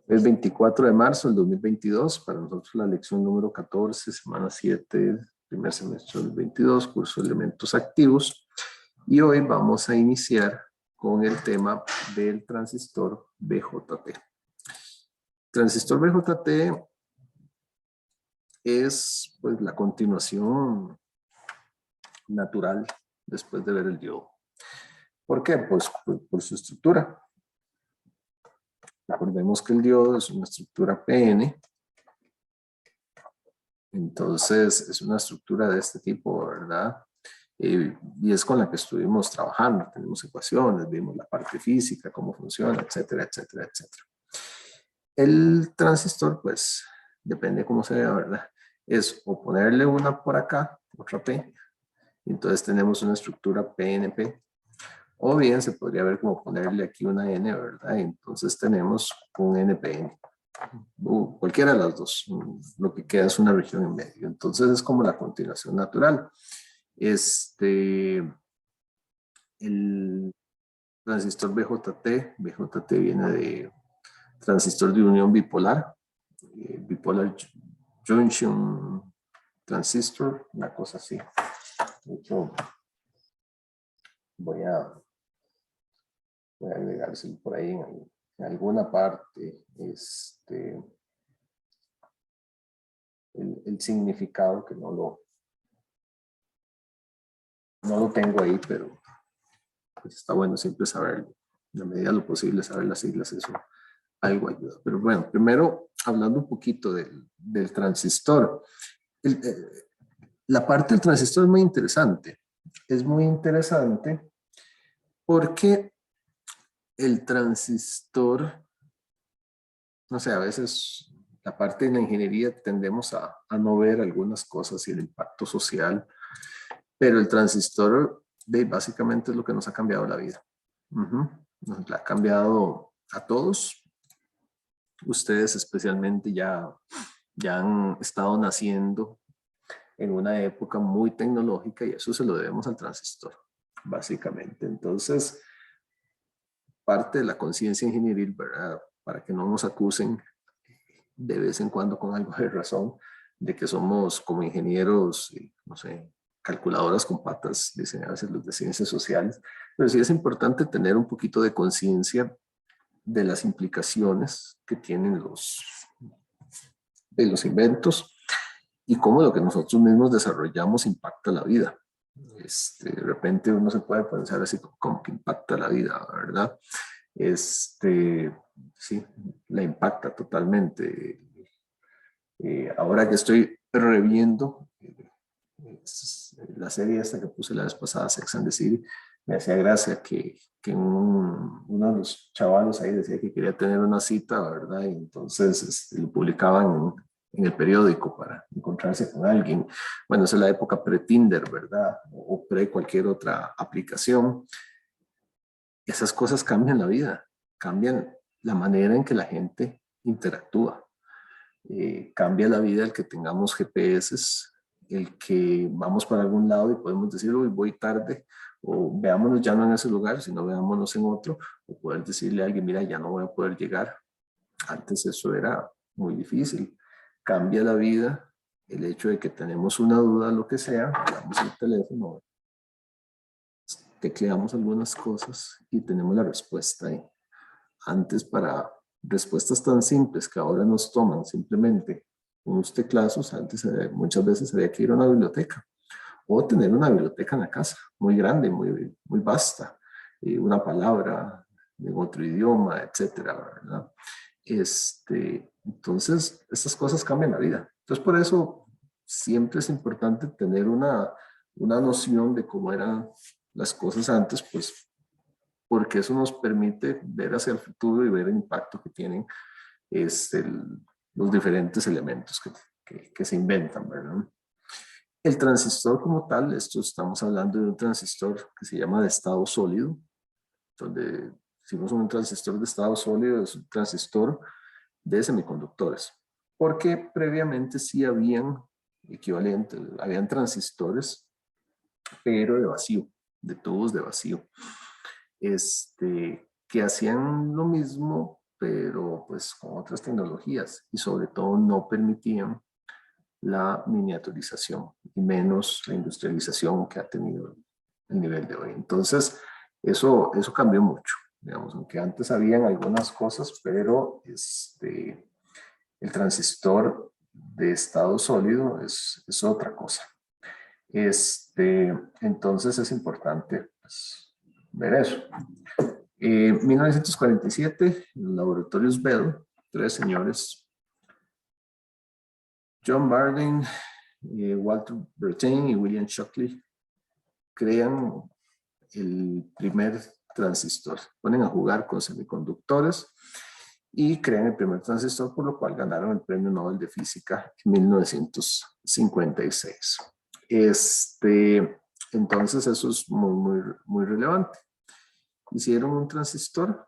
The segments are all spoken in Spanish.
Es 24 de marzo del 2022, para nosotros la lección número 14, semana 7, primer semestre del 22, curso de elementos activos. Y hoy vamos a iniciar con el tema del transistor BJT. Transistor BJT es pues la continuación natural después de ver el diodo. ¿Por qué? Pues por su estructura. Recordemos que el diodo es una estructura PN, entonces es una estructura de este tipo, ¿verdad? Y es con la que estuvimos trabajando, tenemos ecuaciones, vimos la parte física, cómo funciona, etcétera, etcétera, etcétera. El transistor, pues, depende cómo se vea, ¿verdad? Es o ponerle una por acá, otra P, entonces tenemos una estructura PNP, o bien se podría ver como ponerle aquí una N, ¿verdad? Entonces tenemos un NPN. Cualquiera de las dos, lo que queda es una región en medio. Entonces es como la continuación natural. El transistor BJT viene de transistor de unión bipolar, bipolar junction transistor, una cosa así. De hecho, voy a agregárselo por ahí en alguna parte, el significado, que no lo tengo ahí, pero pues está bueno siempre saberlo. En la medida de lo posible, saber las siglas, eso algo ayuda. Pero bueno, primero hablando un poquito del transistor. La parte del transistor es muy interesante. Es muy interesante porque el transistor, no sé, a veces la parte de la ingeniería tendemos a no ver algunas cosas y el impacto social, pero el transistor básicamente es lo que nos ha cambiado la vida. Nos la ha cambiado a todos. Ustedes especialmente ya han estado naciendo en una época muy tecnológica y eso se lo debemos al transistor, básicamente. Entonces, parte de la conciencia ingenieril, ¿verdad? Para que no nos acusen de vez en cuando con algo de razón, de que somos como ingenieros, no sé, calculadoras con patas, dicen a veces los de ciencias sociales, pero sí es importante tener un poquito de conciencia de las implicaciones que tienen los inventos y cómo lo que nosotros mismos desarrollamos impacta la vida. De repente uno se puede pensar así como que impacta la vida, ¿verdad? Sí, la impacta totalmente. Ahora que estoy reviendo la serie esta que puse la vez pasada, Sex and the City, me hacía gracia que uno de los chavalos ahí decía que quería tener una cita, ¿verdad? Y entonces lo publicaban en el periódico para encontrarse con alguien. Bueno, esa es la época pre-Tinder, ¿verdad? O pre cualquier otra aplicación. Esas cosas cambian la vida, cambian la manera en que la gente interactúa. Cambia la vida el que tengamos GPS, el que vamos para algún lado y podemos decir, uy, voy tarde, o veámonos ya no en ese lugar, sino veámonos en otro, o poder decirle a alguien, mira, ya no voy a poder llegar. Antes eso era muy difícil. Cambia la vida el hecho de que tenemos una duda, lo que sea, damos el teléfono, tecleamos algunas cosas y tenemos la respuesta ahí. Antes, para respuestas tan simples que ahora nos toman simplemente unos teclazos, antes muchas veces había que ir a una biblioteca o tener una biblioteca en la casa, muy grande, muy, muy vasta, una palabra en otro idioma, etcétera, ¿verdad? Entonces, estas cosas cambian la vida. Entonces, por eso siempre es importante tener una noción de cómo eran las cosas antes, pues porque eso nos permite ver hacia el futuro y ver el impacto que tienen los diferentes elementos que se inventan, ¿verdad? El transistor como tal, esto estamos hablando de un transistor que se llama de estado sólido, donde decimos un transistor de estado sólido es un transistor de semiconductores, porque previamente sí habían equivalentes, habían transistores, pero de vacío, de tubos de vacío, que hacían lo mismo, pero pues con otras tecnologías y sobre todo no permitían la miniaturización y menos la industrialización que ha tenido el nivel de hoy. Entonces, eso cambió mucho, digamos, aunque antes habían algunas cosas, pero el transistor de estado sólido es otra cosa. Entonces es importante pues, ver eso. 1947, los laboratorios Bell, tres señores, John Bardeen, Walter Brattain y William Shockley, crean el primer transistor. Ponen a jugar con semiconductores y crean el primer transistor, por lo cual ganaron el Premio Nobel de Física en 1956. Entonces eso es muy relevante. Hicieron un transistor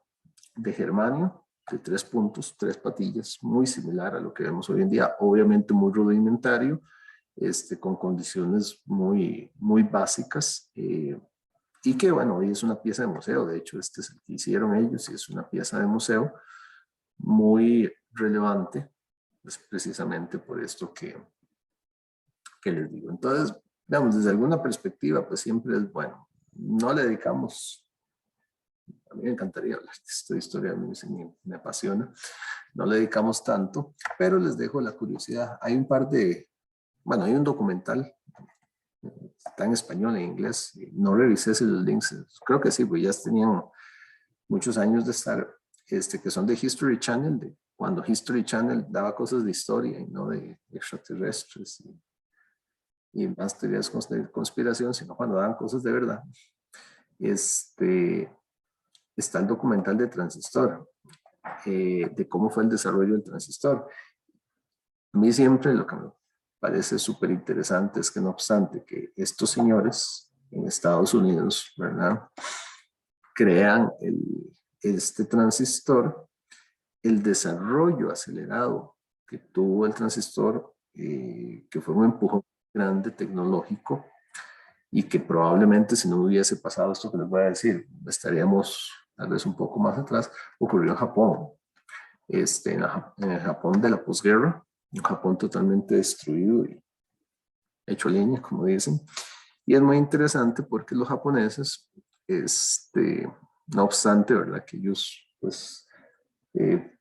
de germanio de 3 puntos, 3 patillas, muy similar a lo que vemos hoy en día, obviamente muy rudimentario, con condiciones muy básicas, y que bueno, hoy es una pieza de museo. De hecho, este es el que hicieron ellos y es una pieza de museo muy relevante, pues precisamente por esto que les digo. Entonces, digamos, desde alguna perspectiva, pues siempre es bueno. No le dedicamos, a mí me encantaría hablar de esta historia, a mí me apasiona, no le dedicamos tanto, pero les dejo la curiosidad. Hay un par de, bueno, hay un documental, está en español, en inglés, no revisé si los links, creo que sí, pues ya tenían muchos años de estar, que son de History Channel, de cuando History Channel daba cosas de historia y no de extraterrestres y más teorías de conspiración, sino cuando daban cosas de verdad. Está el documental de Transistor, de cómo fue el desarrollo del transistor. A mí siempre lo que me parece súper interesante es que no obstante que estos señores en Estados Unidos, ¿verdad?, crean este transistor, el desarrollo acelerado que tuvo el transistor, que fue un empujón grande tecnológico y que probablemente si no hubiese pasado esto que les voy a decir, estaríamos tal vez un poco más atrás, ocurrió en Japón. En el Japón de la posguerra, un Japón totalmente destruido y hecho leña, como dicen. Y es muy interesante porque los japoneses, no obstante, ¿verdad?, que ellos pues eh,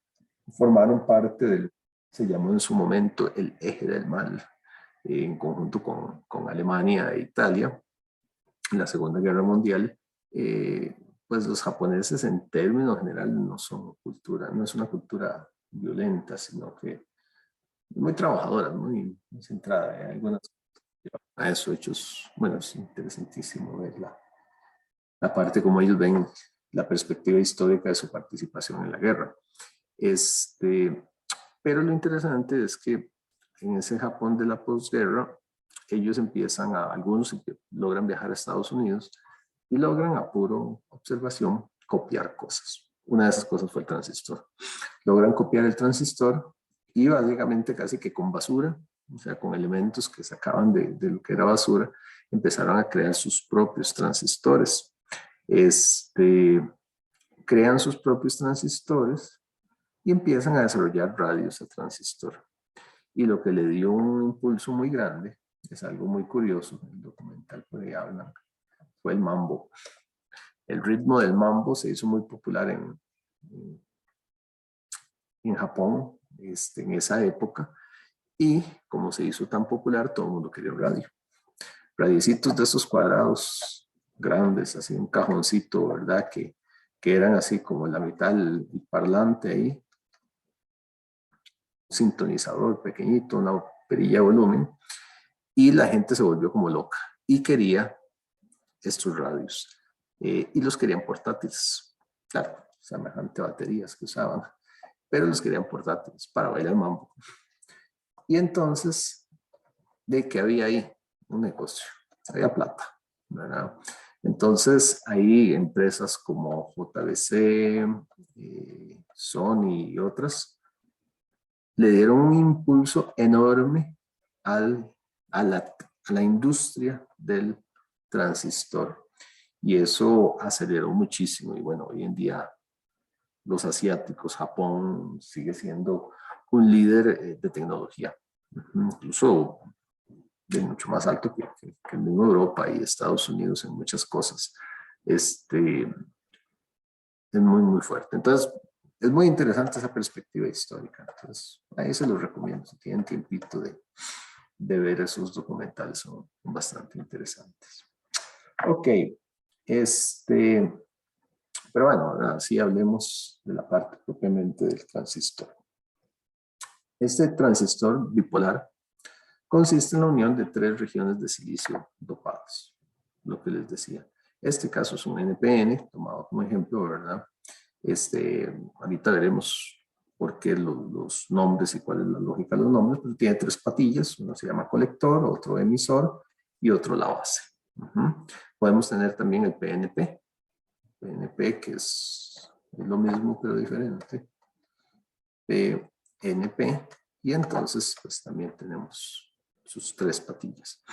formaron parte del, se llamó en su momento el eje del mal, en conjunto con Alemania e Italia, en la Segunda Guerra Mundial. Pues los japoneses en términos generales no son cultura, no es una cultura violenta, sino que muy trabajadora, muy centrada en algunas a esos hechos. Bueno, es interesantísimo ver la parte como ellos ven la perspectiva histórica de su participación en la guerra. Pero lo interesante es que en ese Japón de la posguerra, ellos algunos logran viajar a Estados Unidos y logran a puro observación copiar cosas. Una de esas cosas fue el transistor. Logran copiar el transistor y básicamente casi que con basura, o sea, con elementos que sacaban de lo que era basura, empezaron a crear sus propios transistores. Crean sus propios transistores y empiezan a desarrollar radios a transistor. Y lo que le dio un impulso muy grande, es algo muy curioso, el documental por ahí hablan, fue el mambo. El ritmo del mambo se hizo muy popular en Japón en esa época, y como se hizo tan popular, todo el mundo quería un radio. Radiecitos de esos cuadrados grandes, así un cajoncito, ¿verdad?, que eran así como la mitad del parlante ahí, un sintonizador pequeñito, una perilla de volumen, y la gente se volvió como loca y quería estos radios, y los querían portátiles, claro, semejante baterías que usaban, pero los querían portátiles para bailar mambo. Y entonces, ¿de qué había ahí? Un negocio, había plata, ¿verdad? Entonces, ahí empresas como JBC, Sony y otras le dieron un impulso enorme a la industria del transistor. Y eso aceleró muchísimo. Y bueno, hoy en día los asiáticos. Japón sigue siendo un líder de tecnología, incluso de mucho más alto que el mismo Europa y Estados Unidos en muchas cosas. Es muy, muy fuerte. Entonces, es muy interesante esa perspectiva histórica. Entonces, ahí se los recomiendo. Si tienen tiempito de ver esos documentales, son bastante interesantes. Ok, pero bueno, ahora sí hablemos de la parte propiamente del transistor. Este transistor bipolar consiste en la unión de 3 regiones de silicio dopadas, lo que les decía. Este caso es un NPN, tomado como ejemplo, ¿verdad? Ahorita veremos por qué los nombres y cuál es la lógica de los nombres, pero tiene 3 patillas, uno se llama colector, otro emisor y otro la base. Podemos tener también el PNP, que es lo mismo pero diferente, PNP, y entonces pues también tenemos sus 3 patillas.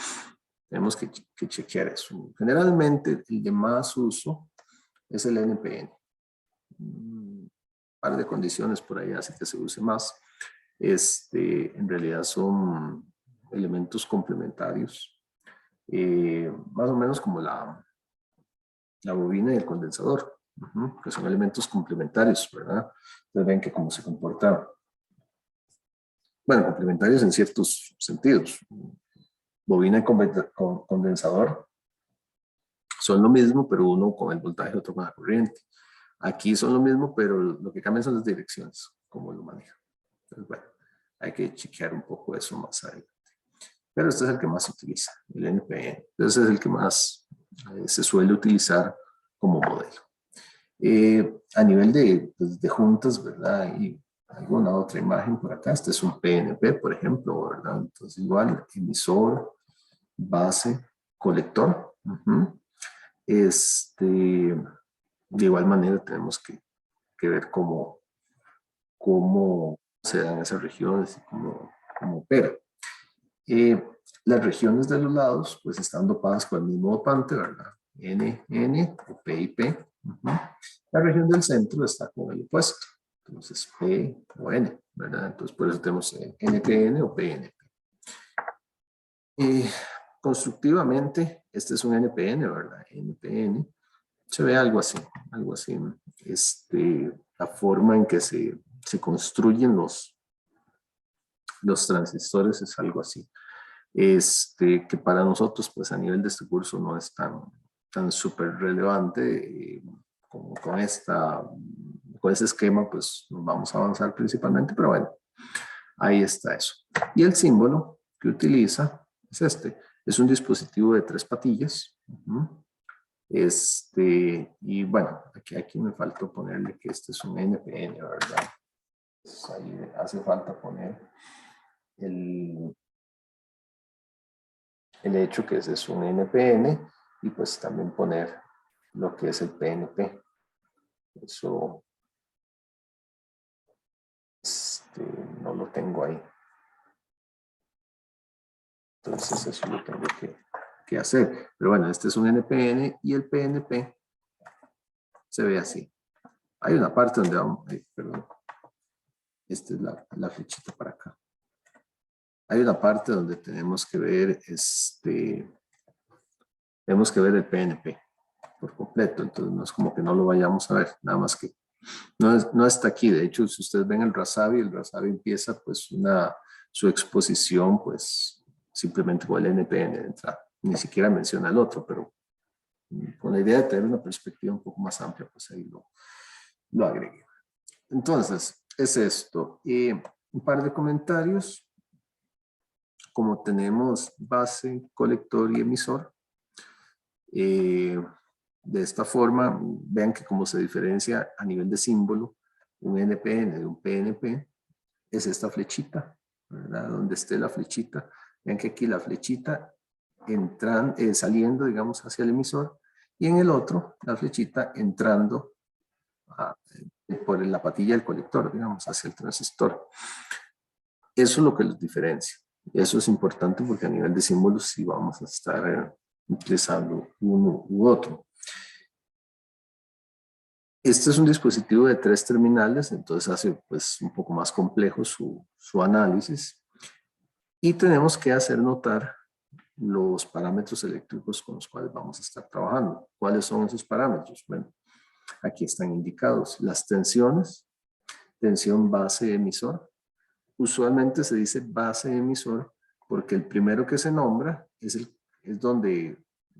Tenemos que chequear eso. Generalmente el de más uso es el NPN. Un par de condiciones por ahí hace que se use más. En realidad son elementos complementarios, más o menos como la bobina y el condensador, que son elementos complementarios, ¿verdad? Entonces ven que cómo se comporta, bueno, complementarios en ciertos sentidos. Bobina y condensador son lo mismo, pero uno con el voltaje, otro con la corriente. Aquí son lo mismo, pero lo que cambian son las direcciones, cómo lo manejan. Entonces, bueno, hay que chequear un poco eso más adelante. Pero este es el que más se utiliza, el NPN. Entonces es el que más se suele utilizar como modelo. A nivel de juntas, ¿verdad? Y alguna otra imagen por acá. Este es un PNP, por ejemplo, ¿verdad? Entonces igual, emisor, base, colector. De igual manera tenemos que ver cómo se dan esas regiones y cómo opera. Las regiones de los lados pues están dopadas con el mismo dopante, ¿verdad? N, N o P y P. La región del centro está con el opuesto, entonces P o N, ¿verdad? Entonces por eso tenemos NPN o PNP. Constructivamente, este es un NPN, ¿verdad? NPN. Se ve algo así, algo así. La forma en que se construyen los transistores es algo así. Que para nosotros, pues a nivel de este curso no es tan súper relevante. Con ese esquema, pues nos vamos a avanzar principalmente, pero bueno, ahí está eso. Y el símbolo que utiliza es este. Es un dispositivo de 3 patillas. Y bueno, aquí me faltó ponerle que este es un NPN, ¿verdad? Entonces ahí hace falta poner el hecho que ese es un NPN y pues también poner lo que es el PNP. Eso no lo tengo ahí. Entonces eso lo tengo que hacer. Pero bueno, este es un NPN y el PNP se ve así. Hay una parte donde vamos, perdón, esta es la flechita para acá. Hay una parte donde tenemos que ver el PNP por completo, entonces no es como que no lo vayamos a ver, nada más que no está aquí. De hecho, si ustedes ven el Rasabi empieza pues su exposición pues simplemente con el NPN de entrada, ni siquiera menciona el otro, pero con la idea de tener una perspectiva un poco más amplia, pues ahí lo agregué. Entonces, es esto. Un par de comentarios. Como tenemos base, colector y emisor, de esta forma, vean que como se diferencia a nivel de símbolo un NPN de un PNP, es esta flechita, ¿verdad? Donde esté la flechita. Vean que aquí la flechita saliendo, digamos, hacia el emisor, y en el otro, la flechita entrando por la patilla del colector, digamos, hacia el transistor. Eso es lo que los diferencia. Eso es importante porque a nivel de símbolos sí vamos a estar utilizando uno u otro. Este es un dispositivo de 3 terminales, entonces hace pues un poco más complejo su análisis. Y tenemos que hacer notar los parámetros eléctricos con los cuales vamos a estar trabajando. ¿Cuáles son esos parámetros? Bueno, aquí están indicados las tensiones, tensión base emisor. Usualmente se dice base emisor porque el primero que se nombra es donde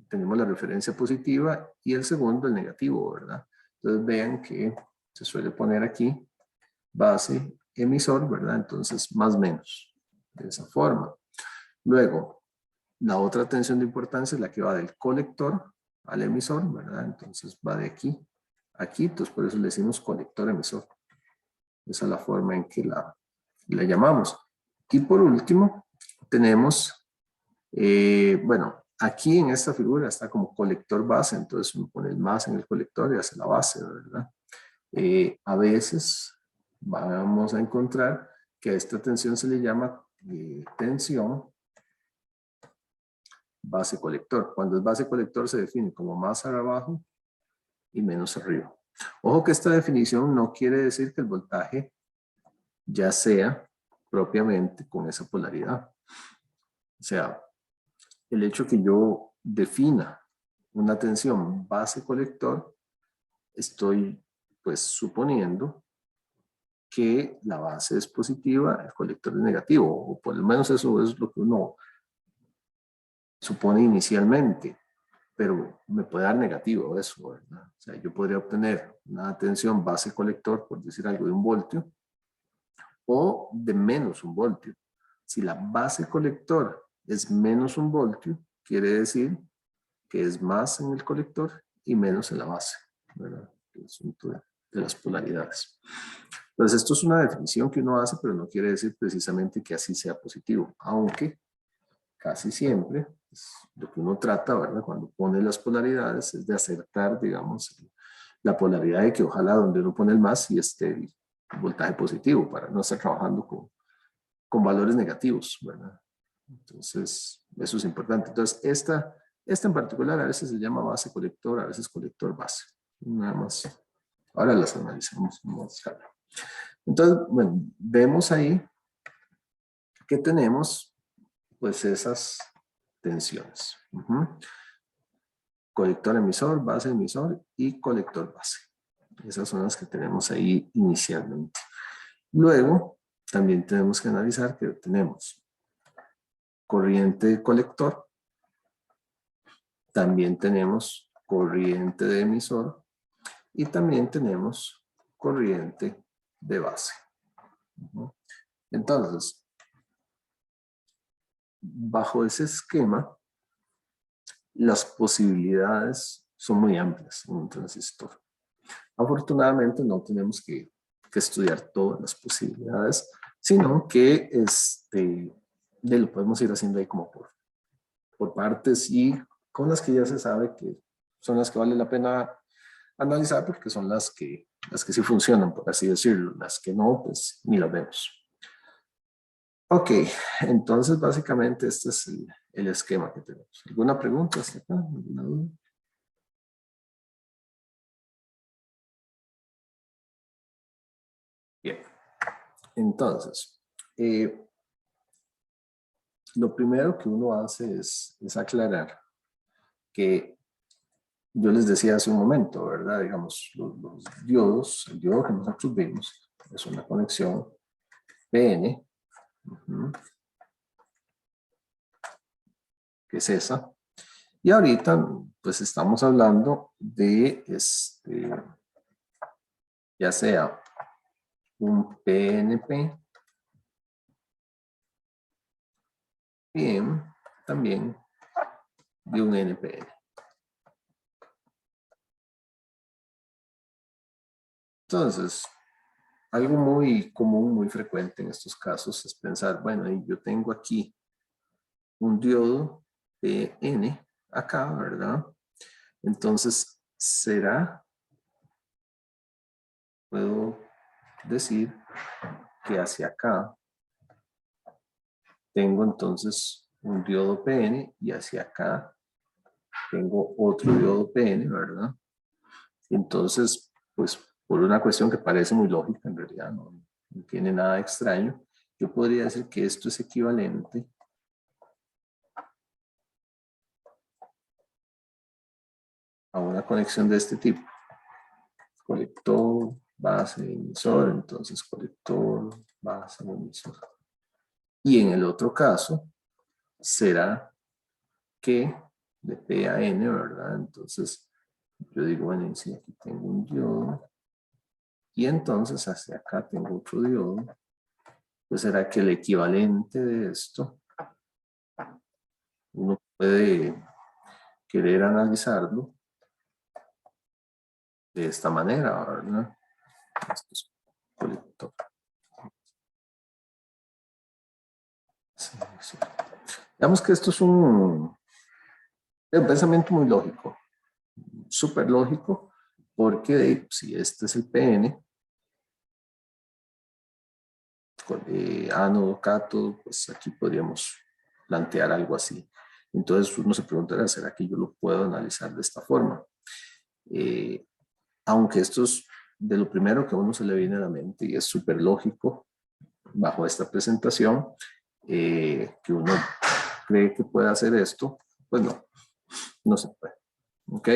tenemos la referencia positiva y el segundo el negativo, ¿verdad? Entonces vean que se suele poner aquí base emisor, ¿verdad? Entonces más menos, de esa forma. Luego, la otra tensión de importancia es la que va del colector al emisor, ¿verdad? Entonces va de aquí a aquí, entonces por eso le decimos colector emisor. Esa es la forma en que la llamamos. Y por último, tenemos, bueno, aquí en esta figura está como colector base, entonces uno pone el más en el colector y hace la base, ¿verdad? A veces vamos a encontrar que a esta tensión se le llama tensión base colector. Cuando es base colector se define como más abajo y menos arriba. Ojo que esta definición no quiere decir que el voltaje ya sea propiamente con esa polaridad. O sea, el hecho que yo defina una tensión base colector, estoy pues suponiendo que la base es positiva, el colector es negativo, o por lo menos eso es lo que uno supone inicialmente, pero me puede dar negativo eso, ¿verdad? O sea, yo podría obtener una tensión base colector, por decir algo, de 1 voltio, o de menos 1 voltio. Si la base colector es menos 1 voltio, quiere decir que es más en el colector y menos en la base, ¿verdad? El asunto de las polaridades. Entonces, esto es una definición que uno hace, pero no quiere decir precisamente que así sea positivo, aunque casi siempre pues, lo que uno trata, ¿verdad? Cuando pone las polaridades es de acertar, digamos, la polaridad de que ojalá donde uno pone el más y esté el voltaje positivo para no estar trabajando con valores negativos, ¿verdad? Entonces, eso es importante. Entonces, esta en particular a veces se llama base colector, a veces colector base. Nada más. Ahora las analizamos en modo escala. Entonces, bueno, vemos ahí que tenemos pues esas tensiones. Colector emisor, base emisor y colector base. Esas son las que tenemos ahí inicialmente. Luego, también tenemos que analizar que tenemos corriente colector, también tenemos corriente de emisor y también tenemos corriente de base. Entonces, bajo ese esquema, las posibilidades son muy amplias en un transistor. Afortunadamente no tenemos que estudiar todas las posibilidades, sino que lo podemos ir haciendo ahí como por partes y con las que ya se sabe que son las que vale la pena analizar porque son las que sí funcionan, por así decirlo. Las que no, pues ni las vemos. Ok, entonces básicamente este es el esquema que tenemos. ¿Alguna pregunta hasta acá? ¿Alguna duda? Bien, entonces, lo primero que uno hace es aclarar que yo les decía hace un momento, ¿verdad? Digamos, los diodos, el diodo que nosotros vimos es una conexión PN, que es esa. Y ahorita, pues estamos hablando de, ya sea un PNP, bien, también de un NPN. Entonces, algo muy común, muy frecuente en estos casos es pensar, bueno, yo tengo aquí un diodo PN acá, ¿verdad? Entonces, puedo decir que hacia acá tengo entonces un diodo PN y hacia acá tengo otro diodo PN, ¿verdad? Entonces, pues por una cuestión que parece muy lógica, en realidad no tiene nada extraño, yo podría decir que esto es equivalente a una conexión de este tipo. Colector, base, emisor, entonces colector, base, emisor. Y en el otro caso, será que de P a N, ¿verdad? Entonces, yo digo, bueno, si aquí tengo un diodo, y entonces hacia acá tengo otro diodo, pues será que el equivalente de esto, uno puede querer analizarlo de esta manera, ¿verdad? Esto es colector. Sí, sí. Digamos que esto es un pensamiento muy lógico, súper lógico, porque si este es el PN, ánodo, cátodo, pues aquí podríamos plantear algo así. Entonces uno se preguntará, ¿será que yo lo puedo analizar de esta forma? Aunque esto es de lo primero que a uno se le viene a la mente y es súper lógico bajo esta presentación, que uno cree que puede hacer esto, pues no se puede. ¿Ok?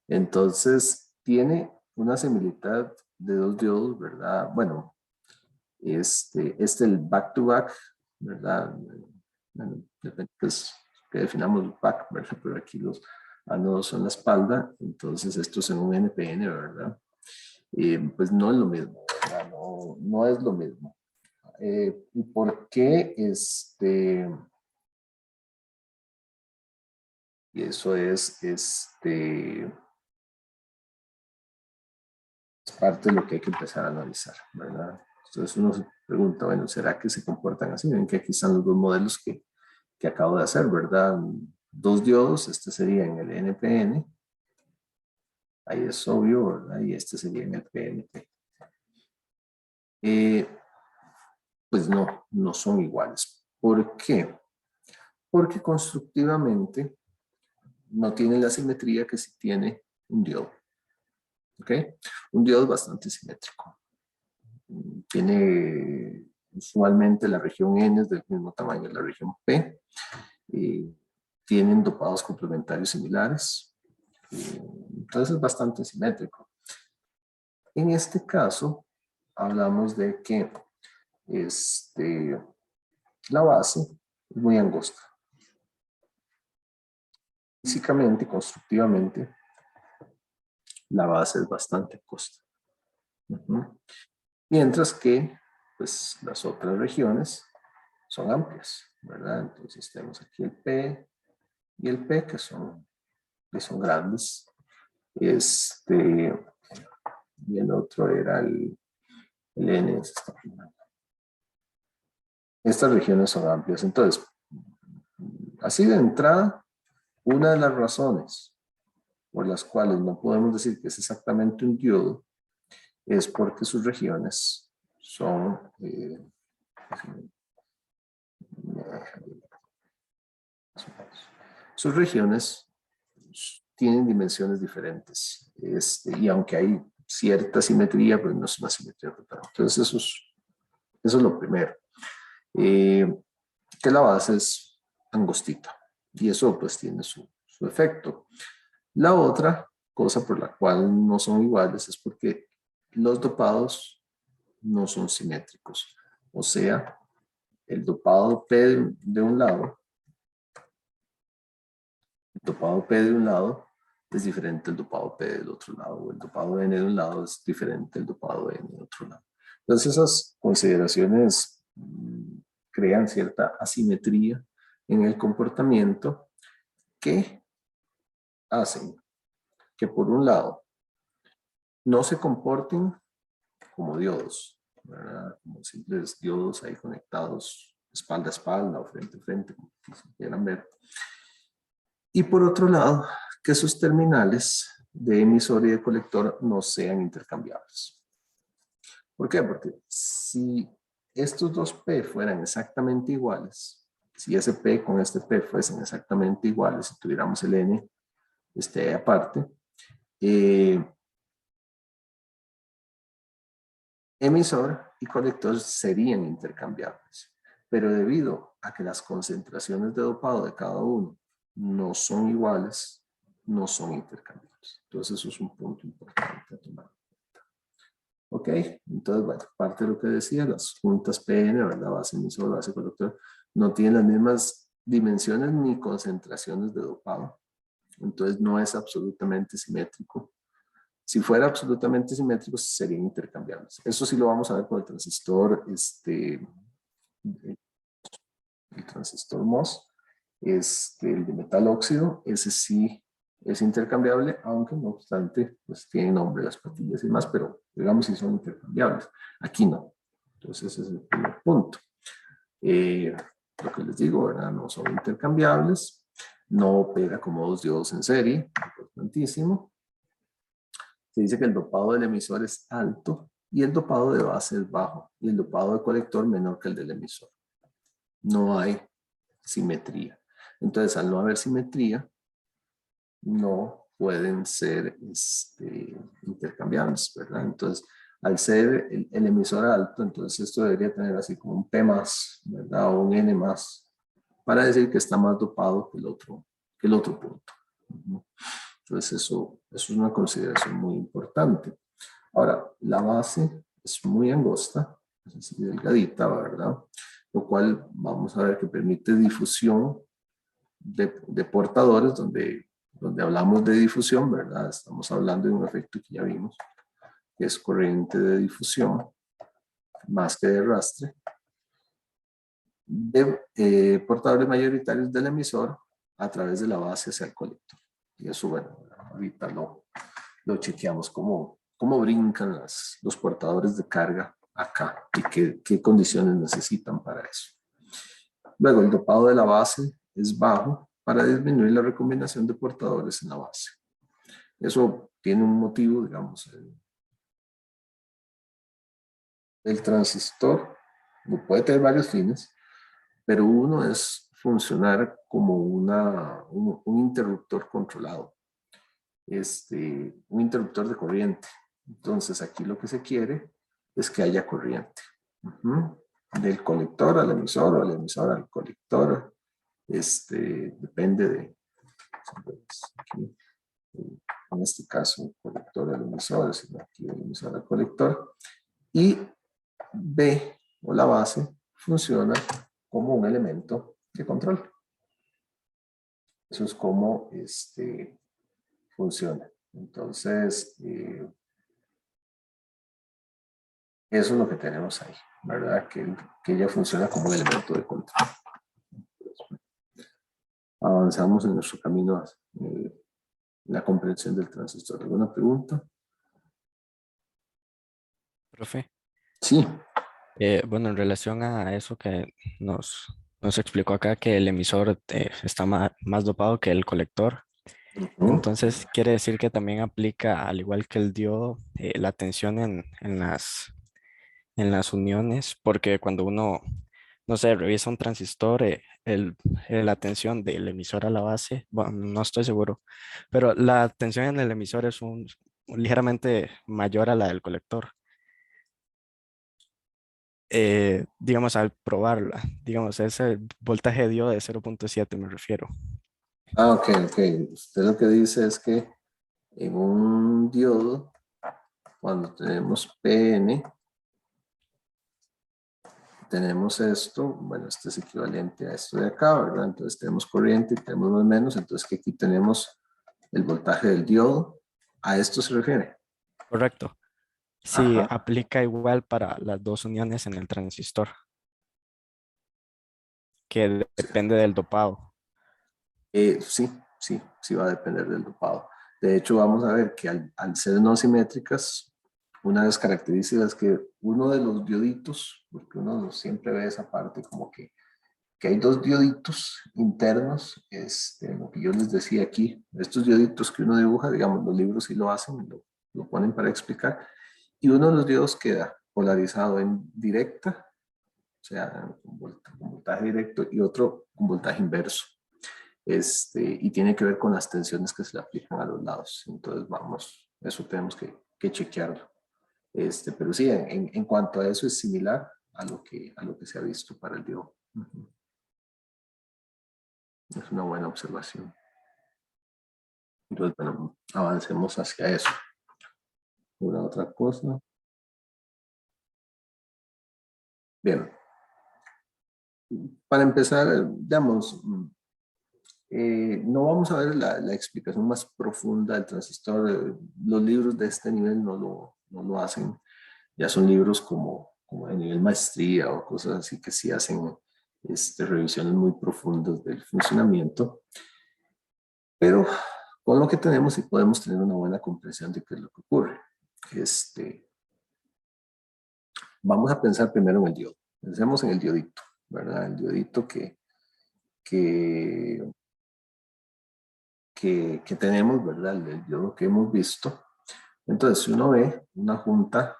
Entonces tiene una similitud de dos diodos, ¿verdad? Bueno, el back-to-back, ¿verdad? Bueno, depende pues, que definamos back, ¿verdad? Pero aquí los anodos son la espalda, entonces esto es en un NPN, ¿verdad? Pues no es lo mismo, ¿verdad? No es lo mismo. ¿Y por qué? Y eso es parte de lo que hay que empezar a analizar, ¿verdad? Entonces uno se pregunta, bueno, ¿será que se comportan así? Ven que aquí están los dos modelos que acabo de hacer, ¿verdad? Dos diodos, este sería en el NPN, ahí es obvio, ¿verdad? Y este sería en el PNP. Pues no son iguales. ¿Por qué? Porque constructivamente no tiene la simetría que sí tiene un diodo. ¿Ok? Un diodo es bastante simétrico. Tiene usualmente la región N es del mismo tamaño de la región P. Tienen dopados complementarios similares. Entonces es bastante simétrico. En este caso, hablamos de que la base es muy angosta. Físicamente, constructivamente, la base es bastante angosta. Mientras que pues, las otras regiones son amplias, ¿verdad? Entonces tenemos aquí el P y el P que son grandes. Y el otro era el N. Estas regiones son amplias. Entonces, así de entrada, una de las razones por las cuales no podemos decir que es exactamente un diodo es porque sus regiones son sus regiones tienen dimensiones diferentes. Y aunque hay cierta simetría, pues no es una simetría total. Entonces eso es lo primero. Que la base es angostita y eso pues tiene su efecto. La otra cosa por la cual no son iguales es porque los dopados no son simétricos. O sea, el dopado P de un lado, el dopado P de un lado es diferente al dopado P del otro lado, o el dopado N de un lado es diferente al dopado N del otro lado. Entonces esas consideraciones crean cierta asimetría en el comportamiento que hacen que por un lado no se comporten como diodos, ¿verdad? Como simples diodos ahí conectados espalda a espalda o frente a frente, como quieran ver. Y por otro lado, que sus terminales de emisor y de colector no sean intercambiables. ¿Por qué? Porque si estos dos P fueran exactamente iguales, si ese P con este P fuesen exactamente iguales, si tuviéramos el N aparte, emisor y colector serían intercambiables, pero debido a que las concentraciones de dopado de cada uno no son iguales, no son intercambiables. Entonces eso es un punto importante a tomar. Ok, entonces, bueno, parte de lo que decía, las juntas PN, ¿verdad? Base emisor, base colector, no tienen las mismas dimensiones ni concentraciones de dopado. Entonces no es absolutamente simétrico. Si fuera absolutamente simétrico, serían intercambiables. Eso sí lo vamos a ver con el transistor, el transistor MOS, el de metal óxido, ese sí es intercambiable, aunque no obstante, pues tiene nombre las patillas y demás, pero digamos si son intercambiables. Aquí no. Entonces ese es el primer punto. Lo que les digo, ¿verdad? No son intercambiables, no opera como dos diodos en serie, importantísimo. Se dice que el dopado del emisor es alto y el dopado de base es bajo y el dopado de colector menor que el del emisor. No hay simetría. Entonces, al no haber simetría, no pueden ser intercambiables, ¿verdad? Entonces, al ser el emisor alto, entonces esto debería tener así como un P más, ¿verdad? O un N más, para decir que está más dopado que el otro punto. Entonces, eso es una consideración muy importante. Ahora, la base es muy angosta, es así delgadita, ¿verdad? Lo cual vamos a ver que permite difusión de portadores, donde hablamos de difusión, ¿verdad? Estamos hablando de un efecto que ya vimos, que es corriente de difusión, más que de arrastre, de portadores mayoritarios del emisor a través de la base hacia el colector. Y eso, bueno, ahorita lo chequeamos cómo brincan los portadores de carga acá y qué condiciones necesitan para eso. Luego, el dopado de la base es bajo para disminuir la recombinación de portadores en la base. Eso tiene un motivo, digamos, el transistor puede tener varios fines, pero uno es funcionar como un interruptor controlado, un interruptor de corriente. Entonces aquí lo que se quiere es que haya corriente. Del colector al emisor o al emisor al colector. Depende de, aquí, en este caso, el colector al emisor, sino aquí el emisor al colector. Y B, o la base, funciona como un elemento de control. Eso es como funciona. Entonces, eso es lo que tenemos ahí, ¿verdad? Que ella funciona como un elemento de control. Avanzamos en nuestro camino a la comprensión del transistor. ¿Alguna pregunta? Profe, Sí. bueno, en relación a eso que nos explicó acá, que el emisor está más dopado que el colector, entonces quiere decir que también aplica, al igual que el diodo, la tensión en las uniones, porque cuando uno, no sé, revisa un transistor, la tensión del emisor a la base, bueno, no estoy seguro, pero la tensión en el emisor es ligeramente mayor a la del colector. Digamos, al probarla, digamos, ese voltaje dio de 0,7 me refiero. Ok, ok. Usted lo que dice es que en un diodo, cuando tenemos PN, tenemos esto, bueno, este es equivalente a esto de acá, ¿verdad? Entonces tenemos corriente y tenemos más o menos, entonces que aquí tenemos el voltaje del diodo. ¿A esto se refiere? Correcto. Sí, Ajá. aplica igual para las dos uniones en el transistor, que depende del dopado. Sí, sí, sí va a depender del dopado. De hecho, vamos a ver que al ser no simétricas, una de las características es que uno de los dioditos, porque uno siempre ve esa parte como que hay dos dioditos internos, lo que yo les decía aquí, estos dioditos que uno dibuja, digamos, los libros sí lo hacen, lo ponen para explicar, y uno de los diodos queda polarizado en directa, o sea, con voltaje directo, y otro con voltaje inverso. Y tiene que ver con las tensiones que se le aplican a los lados. Entonces, vamos, eso tenemos que chequearlo. Pero sí, en cuanto a eso es similar a lo que se ha visto para el diodo. Es una buena observación. Entonces, bueno, avancemos hacia eso. ¿Una otra cosa? Bien. Para empezar, digamos, no vamos a ver la explicación más profunda del transistor. Los libros de este nivel no lo hacen. Ya son libros como de nivel maestría o cosas así que sí hacen revisiones muy profundas del funcionamiento. Pero con lo que tenemos sí podemos tener una buena comprensión de qué es lo que ocurre. Vamos a pensar primero en el diodo. Pensemos en el diodito, ¿verdad? El diodito que tenemos, ¿verdad? El diodo que hemos visto. Entonces, si uno ve una junta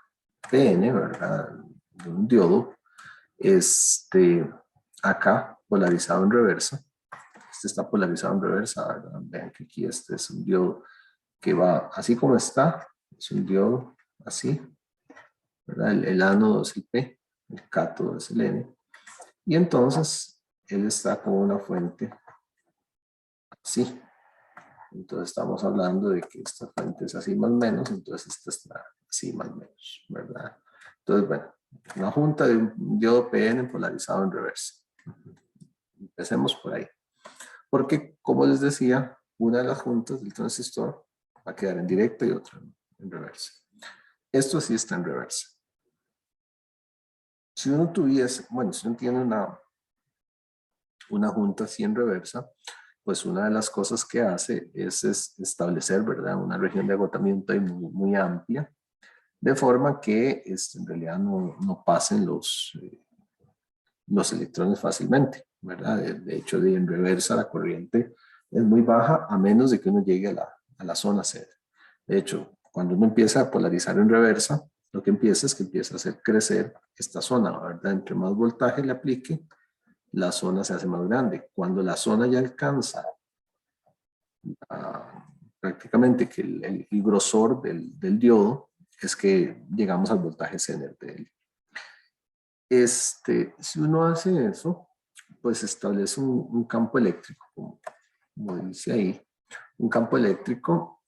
PN, ¿verdad? De un diodo, acá polarizado en reversa. Este está polarizado en reversa, ¿verdad? Vean que aquí este es un diodo que va así como está, es un diodo así, ¿verdad? El ánodo es el P, el cátodo es el N, y entonces él está con una fuente así. Entonces estamos hablando de que esta fuente es así más o menos, entonces esta está así más o menos, ¿verdad? Entonces, bueno, una junta de un diodo PN polarizado en reversa. Empecemos por ahí. Porque, como les decía, una de las juntas del transistor va a quedar en directo y otra en reversa. Esto sí está en reversa. Si uno tuviese, bueno, si uno tiene una junta así en reversa, pues una de las cosas que hace es establecer, ¿verdad?, una región de agotamiento ahí muy amplia, de forma que en realidad no pasen los electrones fácilmente, ¿verdad? De hecho, en reversa la corriente es muy baja a menos de que uno llegue a la zona C. De hecho, cuando uno empieza a polarizar en reversa, lo que empieza es que empieza a hacer crecer esta zona, ¿verdad? Entre más voltaje le aplique, la zona se hace más grande. Cuando la zona ya alcanza prácticamente que el grosor del diodo, es que llegamos al voltaje Zener de él. Si uno hace eso, pues establece un campo eléctrico, como dice ahí, un campo eléctrico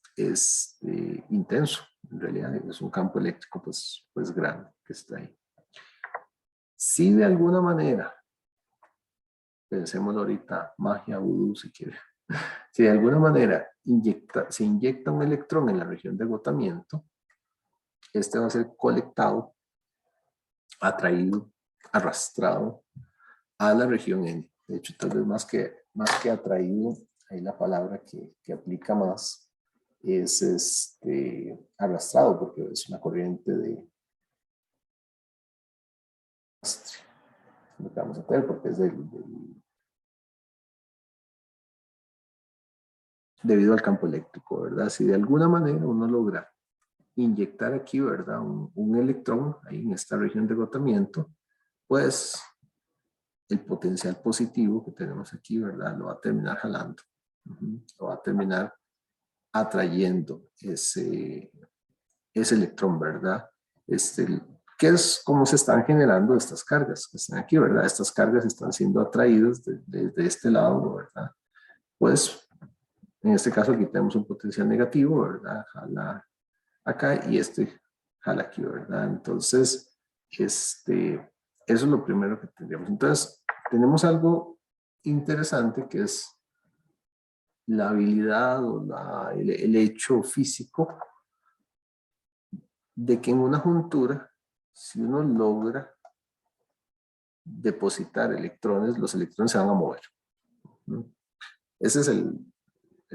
intenso, en realidad es un campo eléctrico pues grande que está ahí. Si de alguna manera, pensémoslo ahorita, magia, vudú si quiere, si de alguna manera se inyecta un electrón en la región de agotamiento, este va a ser colectado, atraído, arrastrado a la región N. De hecho, tal vez más que atraído, ahí la palabra que aplica más es arrastrado, porque es una corriente de arrastre, lo que vamos a tener, porque es debido al campo eléctrico, ¿verdad? Si de alguna manera uno logra inyectar aquí, ¿verdad? Un electrón ahí en esta región de agotamiento, pues el potencial positivo que tenemos aquí, ¿verdad? Lo va a terminar jalando. Lo va a terminar atrayendo ese electrón, ¿verdad? Que es como se están generando estas cargas que están aquí, ¿verdad? Estas cargas están siendo atraídas desde este lado, ¿verdad? Pues en este caso aquí tenemos un potencial negativo, ¿verdad? Jala acá y jala aquí, ¿verdad? Entonces, eso es lo primero que tendríamos. Entonces, tenemos algo interesante que es la habilidad o el hecho físico de que en una juntura, si uno logra depositar electrones, los electrones se van a mover. Ese es el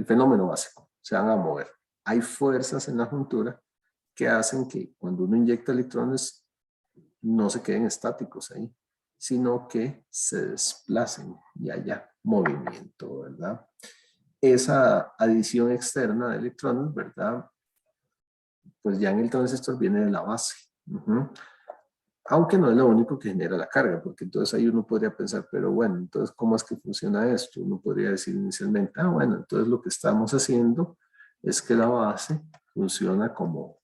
fenómeno básico, se van a mover. Hay fuerzas en la juntura que hacen que cuando uno inyecta electrones no se queden estáticos ahí, sino que se desplacen y haya movimiento, ¿verdad? Esa adición externa de electrones, ¿verdad? Pues ya en el transistor viene de la base. Aunque no es lo único que genera la carga, porque entonces ahí uno podría pensar, pero bueno, entonces ¿cómo es que funciona esto? Uno podría decir inicialmente, bueno, entonces lo que estamos haciendo es que la base funciona como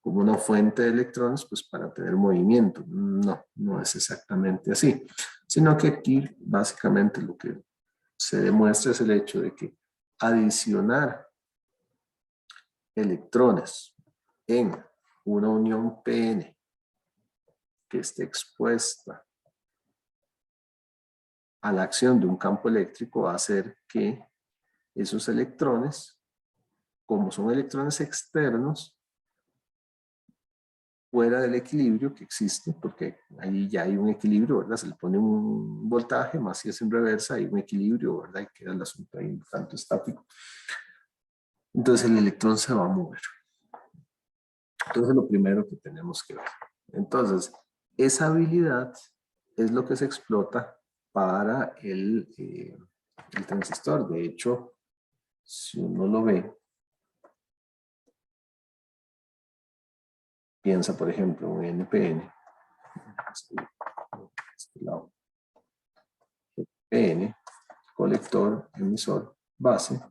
como una fuente de electrones, pues para tener movimiento. No, no es exactamente así, sino que aquí básicamente lo que se demuestra es el hecho de que adicionar electrones en una unión PN que esté expuesta a la acción de un campo eléctrico va a hacer que esos electrones, como son electrones externos, fuera del equilibrio que existe, porque ahí ya hay un equilibrio, ¿verdad? Se le pone un voltaje, más si es en reversa, hay un equilibrio, ¿verdad? Y queda el asunto ahí un tanto estático. Entonces el electrón se va a mover. Entonces es lo primero que tenemos que ver. Entonces, esa habilidad es lo que se explota para el transistor. De hecho, si uno lo ve, piensa, por ejemplo, un NPN, este lado, PN, colector, emisor, base.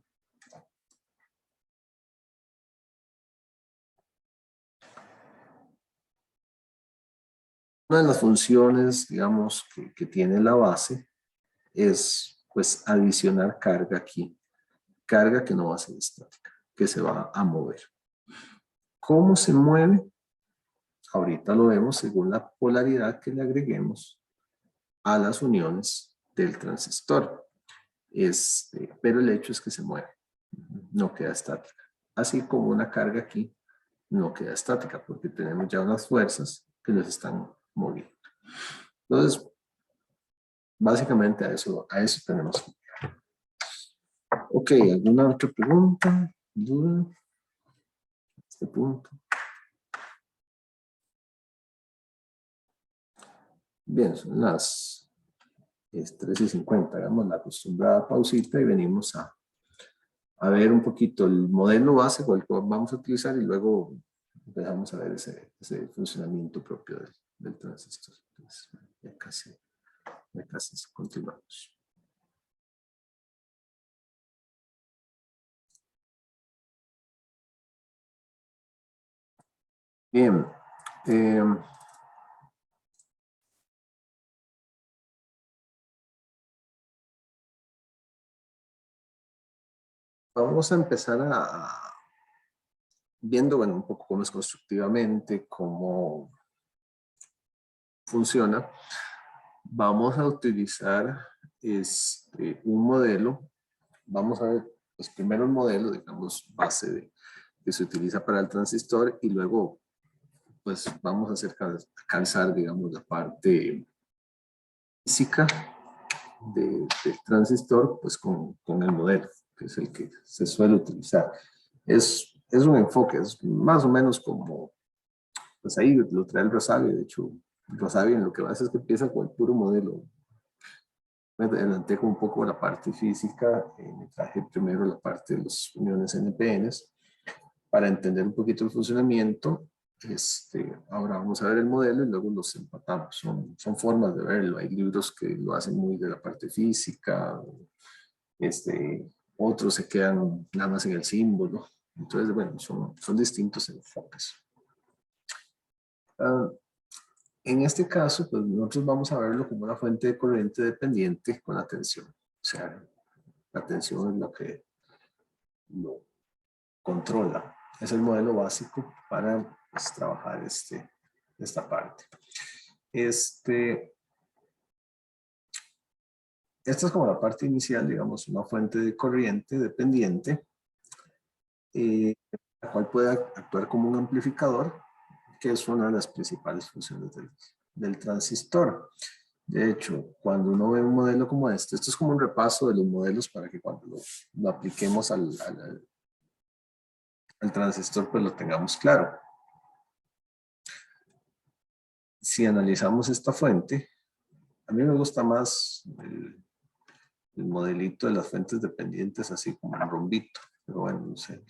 Una de las funciones, digamos, que tiene la base es, pues, adicionar carga aquí. Carga que no va a ser estática, que se va a mover. ¿Cómo se mueve? Ahorita lo vemos según la polaridad que le agreguemos a las uniones del transistor. Pero el hecho es que se mueve, no queda estática. Así como una carga aquí no queda estática porque tenemos ya unas fuerzas que los están moviendo. Entonces, básicamente a eso tenemos que llegar. Ok, ¿alguna otra pregunta? ¿Duda? Este punto. Bien, son las 13:50. Hagamos la acostumbrada pausita y venimos a ver un poquito el modelo base con el que vamos a utilizar y luego empezamos a ver ese funcionamiento propio del transistor. Entonces, ya casi continuamos. Bien. Vamos a empezar viendo, bueno, un poco cómo es constructivamente, cómo funciona. Vamos a utilizar un modelo. Vamos a ver, pues primero el modelo, digamos, base que se utiliza para el transistor y luego, pues vamos a hacer calzar, digamos, la parte física del transistor, pues con el modelo, que es el que se suele utilizar. Es un enfoque, es más o menos como, pues ahí lo trae el Rosario. De hecho, el Rosario en lo que hace es que empieza con el puro modelo. Me adelanté con un poco la parte física, me traje primero la parte de las uniones NPNs para entender un poquito el funcionamiento. Ahora vamos a ver el modelo y luego los empatamos. Son formas de verlo. Hay libros que lo hacen muy de la parte física, otros se quedan nada más en el símbolo. Entonces, bueno, son distintos enfoques. En este caso, pues nosotros vamos a verlo como una fuente de corriente dependiente con la tensión. O sea, la tensión es lo que lo controla. Es el modelo básico para, pues, trabajar esta parte. Esta es como la parte inicial, digamos, una fuente de corriente dependiente, la cual puede actuar como un amplificador, que es una de las principales funciones del transistor. De hecho, cuando uno ve un modelo como este, esto es como un repaso de los modelos para que cuando lo apliquemos al transistor, pues lo tengamos claro. Si analizamos esta fuente, a mí me gusta más el modelito de las fuentes dependientes, así como un rombito, pero bueno, no sé,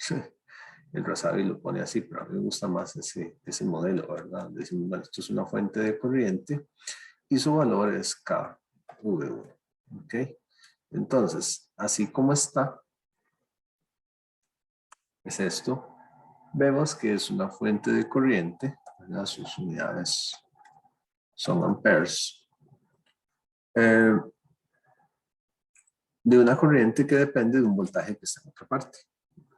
el Razavi lo pone así, pero a mí me gusta más ese modelo, ¿verdad? Decimos, bueno, esto es una fuente de corriente y su valor es KV1, ¿ok? Entonces, así como está, es esto, vemos que es una fuente de corriente, ¿verdad? Sus unidades son amperes, de una corriente que depende de un voltaje que está en otra parte.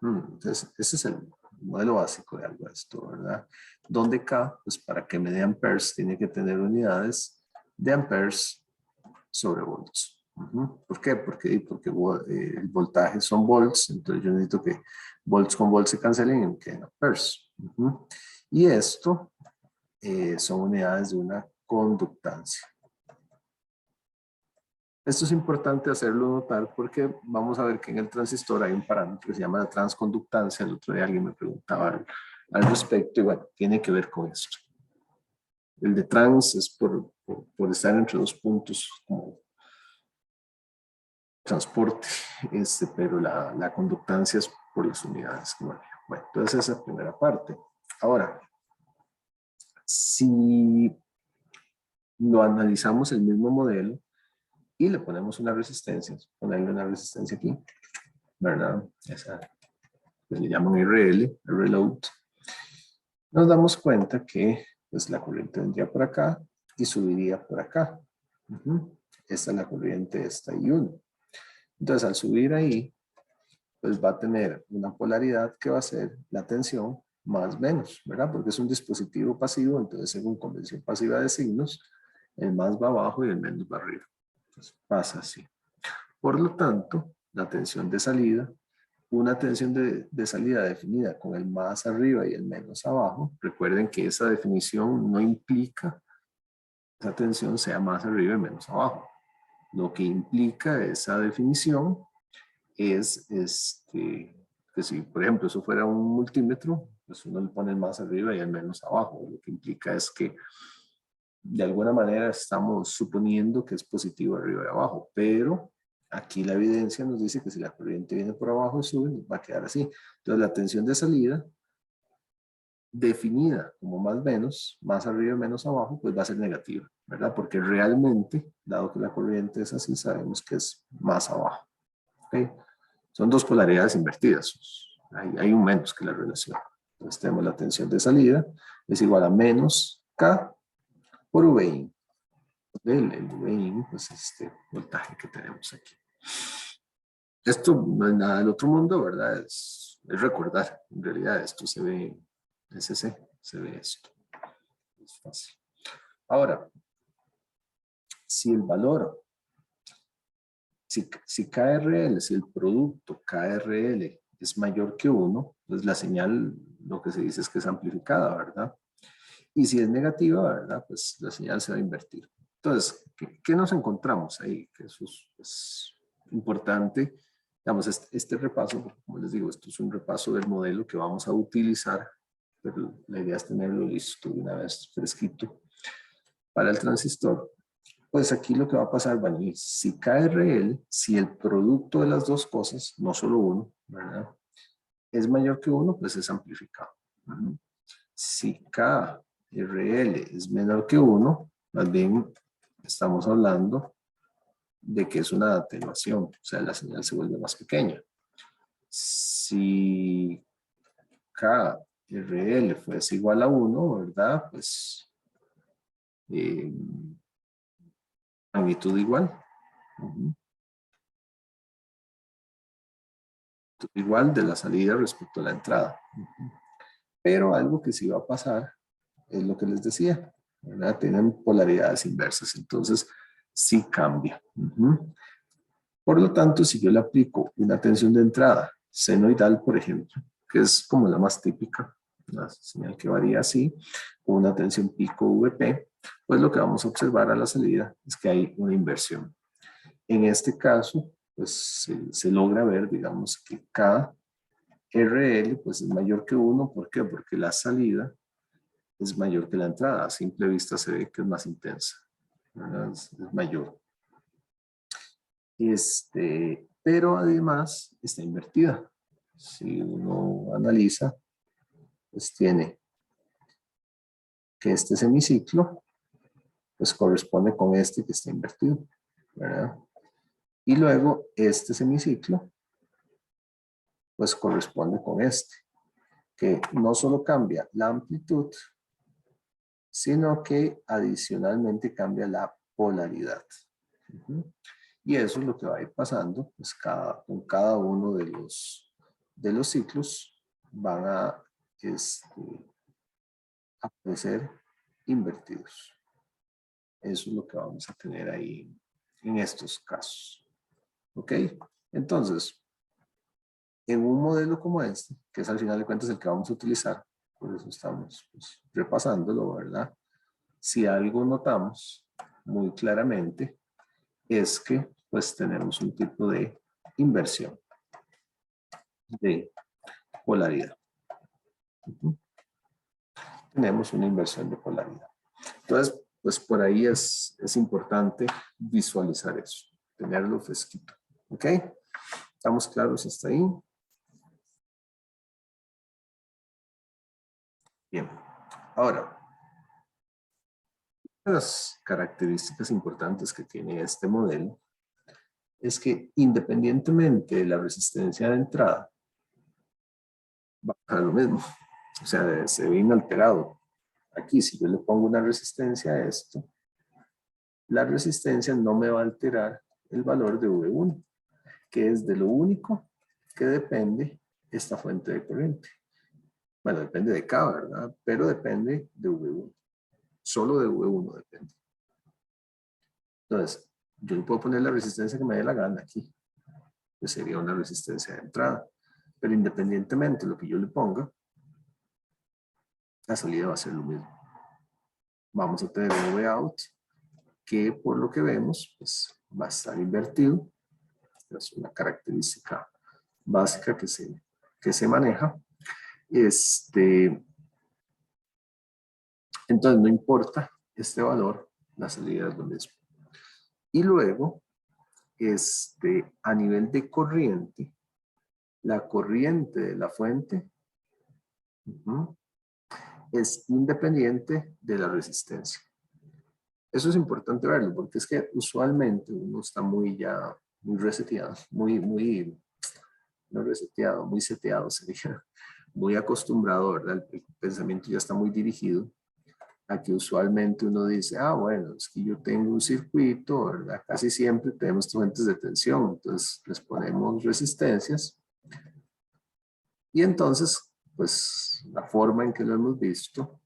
Entonces, ese es el modelo básico de algo de esto, ¿verdad? Donde K, pues para que me dé amperes, tiene que tener unidades de amperes sobre volts. ¿Por qué? Porque el voltaje son volts, entonces yo necesito que volts con volts se cancelen y queden amperes. Y esto son unidades de una conductancia. Esto es importante hacerlo notar porque vamos a ver que en el transistor hay un parámetro que se llama la transconductancia. El otro día alguien me preguntaba al respecto y bueno, tiene que ver con esto. El de trans es por estar entre dos puntos como transporte, pero la conductancia es por las unidades que maneja. Bueno, entonces esa es la primera parte. Ahora, si lo analizamos el mismo modelo y le ponemos una resistencia, ponerle una resistencia aquí, ¿verdad? Esa que le llaman RL, nos damos cuenta que pues, la corriente vendría por acá y subiría por acá. Esta es la corriente, esta I1. Entonces, al subir ahí, pues va a tener una polaridad que va a ser la tensión más menos, ¿verdad? Porque es un dispositivo pasivo, entonces según convención pasiva de signos, el más va abajo y el menos va arriba. Entonces pasa así. Por lo tanto, la tensión de salida, una tensión de salida definida con el más arriba y el menos abajo, recuerden que esa definición no implica que esa tensión sea más arriba y menos abajo. Lo que implica esa definición es que si, por ejemplo, eso fuera un multímetro, pues uno le pone el más arriba y el menos abajo. Lo que implica es que de alguna manera estamos suponiendo que es positivo arriba y abajo, pero aquí la evidencia nos dice que si la corriente viene por abajo y sube, nos va a quedar así. Entonces la tensión de salida, definida como más arriba y menos abajo, pues va a ser negativa, ¿verdad? Porque realmente, dado que la corriente es así, sabemos que es más abajo. ¿Okay? Son dos polaridades invertidas. Hay un menos que la relación. Entonces tenemos la tensión de salida es igual a menos K por VI. El VI pues es este voltaje que tenemos aquí. Esto no es nada del otro mundo, ¿verdad? Es recordar. En realidad esto se ve, se ve esto. Es fácil. Ahora, si el valor, si KRL, si el producto KRL es mayor que 1, pues la señal, lo que se dice es que es amplificada, ¿verdad? Y si es negativa, ¿verdad? Pues la señal se va a invertir. Entonces, ¿qué nos encontramos ahí? Que eso es importante. Digamos, este repaso, como les digo, esto es un repaso del modelo que vamos a utilizar, pero la idea es tenerlo listo de una vez fresquito para el transistor. Pues aquí lo que va a pasar, bueno, si KRL, si el producto de las dos cosas, no solo uno, ¿verdad? Es mayor que 1, pues es amplificado. Si KRL es menor que 1, más bien estamos hablando de que es una atenuación, o sea, la señal se vuelve más pequeña. Si KRL fuese igual a 1, ¿verdad? Pues magnitud igual. Igual de la salida respecto a la entrada. Pero algo que sí va a pasar es lo que les decía, ¿verdad? Tienen polaridades inversas, entonces sí cambia. Por lo tanto, si yo le aplico una tensión de entrada senoidal, por ejemplo, que es como la más típica, una señal que varía así, o una tensión pico VP, pues lo que vamos a observar a la salida es que hay una inversión. En este caso, pues se logra ver, digamos, que cada RL pues es mayor que 1. ¿Por qué? Porque la salida es mayor que la entrada. A simple vista se ve que es más intensa. Es mayor. Pero además está invertida. Si uno analiza, pues tiene que este semiciclo pues corresponde con este que está invertido, ¿verdad? Y luego este semiciclo pues corresponde con este. que no solo cambia la amplitud, sino que adicionalmente cambia la polaridad. Y eso es lo que va a ir pasando, pues con cada uno de los ciclos van a aparecer invertidos. Eso es lo que vamos a tener ahí en estos casos. ¿Ok? Entonces, en un modelo como este, que es al final de cuentas el que vamos a utilizar, por eso estamos pues, repasándolo, ¿verdad? Si algo notamos muy claramente es que pues tenemos un tipo de inversión de polaridad. Tenemos una inversión de polaridad. Entonces, pues por ahí es importante visualizar eso, tenerlo fresquito. ¿Ok? ¿Estamos claros hasta ahí? Bien. Ahora, las características importantes que tiene este modelo es que independientemente de la resistencia de entrada, va a pasar lo mismo. O sea, se ve inalterado. Aquí, si yo le pongo una resistencia a esto, la resistencia no me va a alterar el valor de V1, que es de lo único que depende esta fuente de corriente. Bueno, depende de K, ¿verdad? Pero depende de V1. Solo de V1 depende. Entonces, yo le puedo poner la resistencia que me dé la gana aquí, que sería una resistencia de entrada. Pero independientemente de lo que yo le ponga, la salida va a ser lo mismo. Vamos a tener un V-out que por lo que vemos, pues va a estar invertido. Es una característica básica que se maneja. Entonces no importa este valor, la salida es lo mismo. Y luego, a nivel de corriente, la corriente de la fuente es independiente de la resistencia. Eso es importante verlo, porque es que usualmente uno está muy reseteado, no reseteado, muy seteado sería, muy acostumbrado, ¿verdad? El pensamiento ya está muy dirigido a que usualmente uno dice, bueno, es que yo tengo un circuito, ¿verdad? Casi siempre tenemos fuentes de tensión, entonces les ponemos resistencias y entonces, pues la forma en que lo hemos visto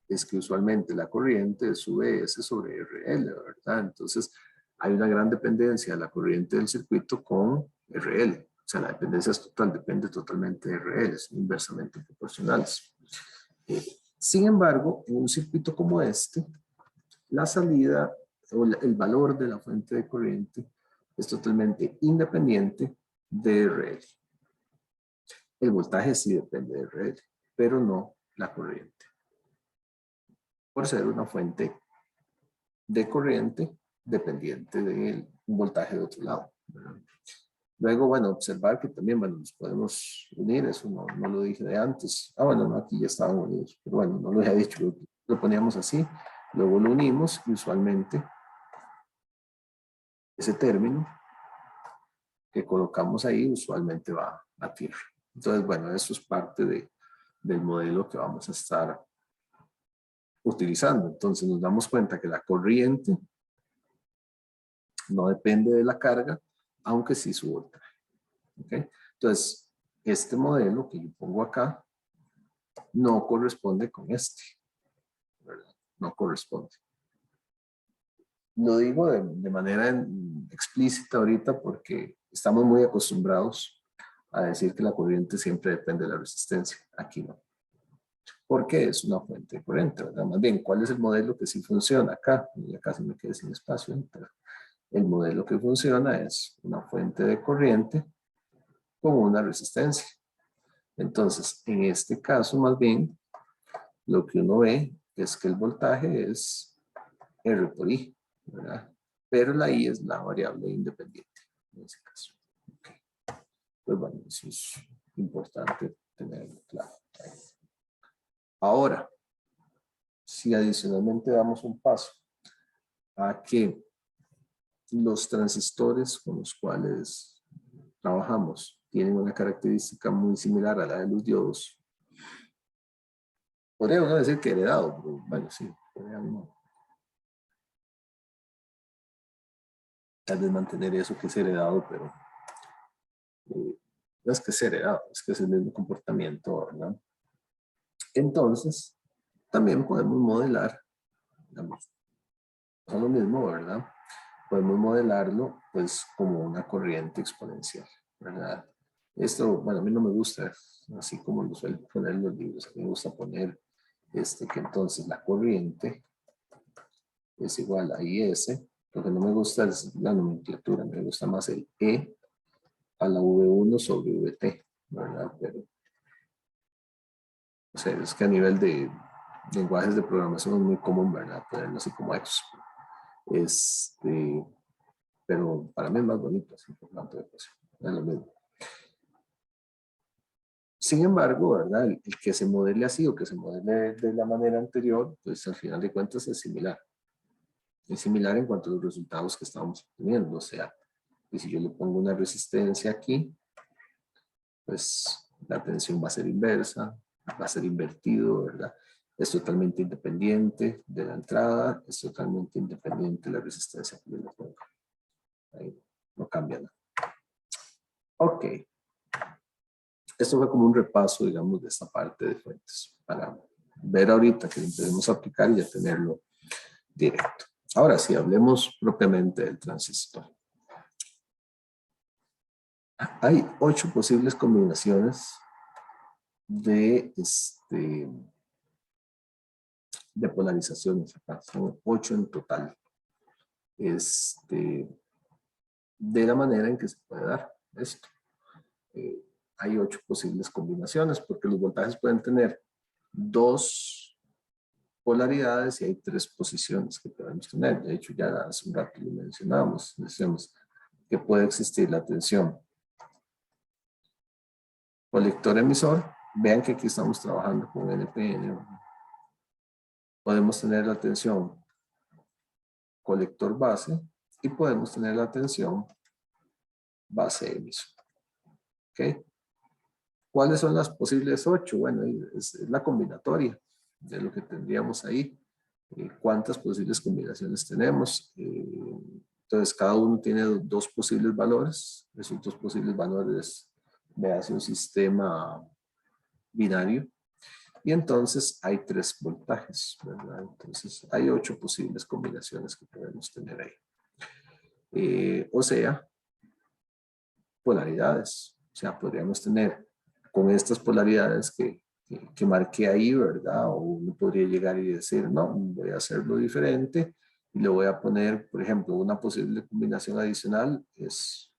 es que usualmente la corriente es VS sobre RL, ¿verdad? Entonces, hay una gran dependencia de la corriente del circuito con RL. O sea, la dependencia es total, depende totalmente de RL, son inversamente proporcionales. Sin embargo, en un circuito como este, la salida o el valor de la fuente de corriente es totalmente independiente de RL. El voltaje sí depende de RL, pero no la corriente. Por ser una fuente de corriente dependiente del voltaje de otro lado, ¿verdad? Luego, bueno, observar que también, bueno, nos podemos unir, eso no lo dije de antes. Bueno, no, aquí ya estaban unidos, pero bueno, no lo había dicho, lo poníamos así, luego lo unimos y usualmente ese término que colocamos ahí usualmente va a tierra. Entonces, bueno, eso es parte del modelo que vamos a estar utilizando. Entonces nos damos cuenta que la corriente no depende de la carga, aunque sí su voltaje. ¿Okay? Entonces, este modelo que yo pongo acá no corresponde con este, ¿verdad? No corresponde. Lo digo de manera explícita ahorita porque estamos muy acostumbrados a decir que la corriente siempre depende de la resistencia. Aquí no. Porque es una fuente de corriente, ¿verdad? Más bien, ¿cuál es el modelo que sí funciona acá? Ya casi me quedé sin espacio, pero el modelo que funciona es una fuente de corriente con una resistencia. Entonces, en este caso, más bien, lo que uno ve es que el voltaje es R por I, ¿verdad? Pero la I es la variable independiente en ese caso. Okay. Pues bueno, eso es importante tenerlo claro. Ahora, si adicionalmente damos un paso a que los transistores con los cuales trabajamos tienen una característica muy similar a la de los diodos, podría uno decir que heredado, pero bueno, sí, podría uno tal vez mantener eso que es heredado, pero no es que es heredado, es que es el mismo comportamiento, ¿verdad? Entonces, también podemos modelar, digamos, no lo mismo, ¿verdad? Podemos modelarlo, pues, como una corriente exponencial, ¿verdad? Esto, bueno, a mí no me gusta, así como lo suelen poner los libros, a mí me gusta poner que entonces la corriente es igual a IS. Lo que no me gusta es la nomenclatura, me gusta más el E a la V1 sobre VT, ¿verdad? Pero, o sea, es que a nivel de lenguajes de programación es muy común, ¿verdad? Ponerlo así como X. Pero para mí es más bonito, así por tanto de cosas. Es lo mismo. Sin embargo, ¿verdad? El que se modele así o que se modele de la manera anterior, pues al final de cuentas es similar. Es similar en cuanto a los resultados que estamos obteniendo. O sea, y si yo le pongo una resistencia aquí, pues la tensión va a ser inversa, va a ser invertido, ¿verdad? Es totalmente independiente de la entrada, es totalmente independiente de la resistencia que yo le pongo. Ahí no cambia nada. Ok. Esto fue como un repaso, digamos, de esta parte de fuentes para ver ahorita que empecemos a aplicar y ya tenerlo directo. Ahora sí, hablemos propiamente del transistor. Hay 8 posibles combinaciones de, de polarizaciones. Acá son 8 en total. De la manera en que se puede dar esto. Eh, hay 8 posibles combinaciones porque los voltajes pueden tener 2 polaridades y hay 3 posiciones que podemos tener. De hecho, ya hace un rato lo mencionamos. Decíamos que puede existir la tensión colector-emisor. Vean que aquí estamos trabajando con NPN. Podemos tener la tensión colector-base y podemos tener la tensión base-emisor. ¿Ok? ¿Cuáles son las posibles 8? Bueno, es la combinatoria de lo que tendríamos ahí. ¿Cuántas posibles combinaciones tenemos? Entonces, cada uno tiene 2 posibles valores. Esos 2 posibles valores me hace un sistema binario. Y entonces hay 3 voltajes, ¿verdad? Entonces, hay 8 posibles combinaciones que podemos tener ahí. O sea, polaridades. O sea, podríamos tener con estas polaridades que marqué ahí, ¿verdad? O uno podría llegar y decir, no, voy a hacerlo diferente y le voy a poner, por ejemplo, una posible combinación adicional es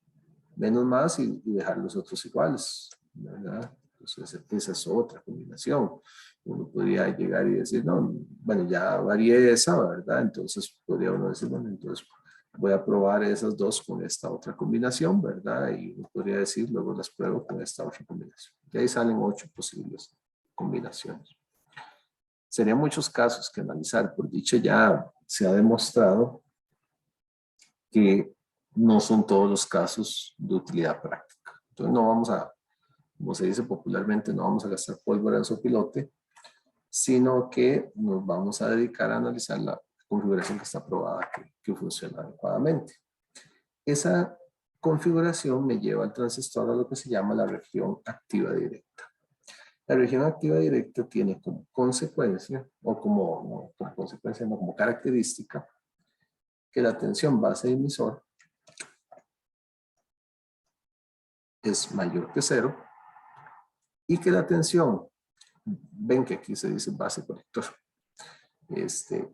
menos más y dejar los otros iguales, ¿verdad? Entonces, esa es otra combinación. Uno podría llegar y decir, no, bueno, ya varié esa, ¿verdad? Entonces, podría uno decir, bueno, entonces voy a probar esas 2 con esta otra combinación, ¿verdad? Y uno podría decir, luego las pruebo con esta otra combinación. Y ahí salen 8 posibles combinaciones. Serían muchos casos que analizar. Por dicho, ya se ha demostrado que no son todos los casos de utilidad práctica. Entonces no vamos a, como se dice popularmente, no vamos a gastar pólvora en sopilote, sino que nos vamos a dedicar a analizar la configuración que está probada que funciona adecuadamente. Esa configuración me lleva al transistor a lo que se llama la región activa directa. La región activa directa tiene como consecuencia, o como consecuencia, no, como característica, que la tensión base emisor es mayor que 0 y que la tensión, ven que aquí se dice base colector,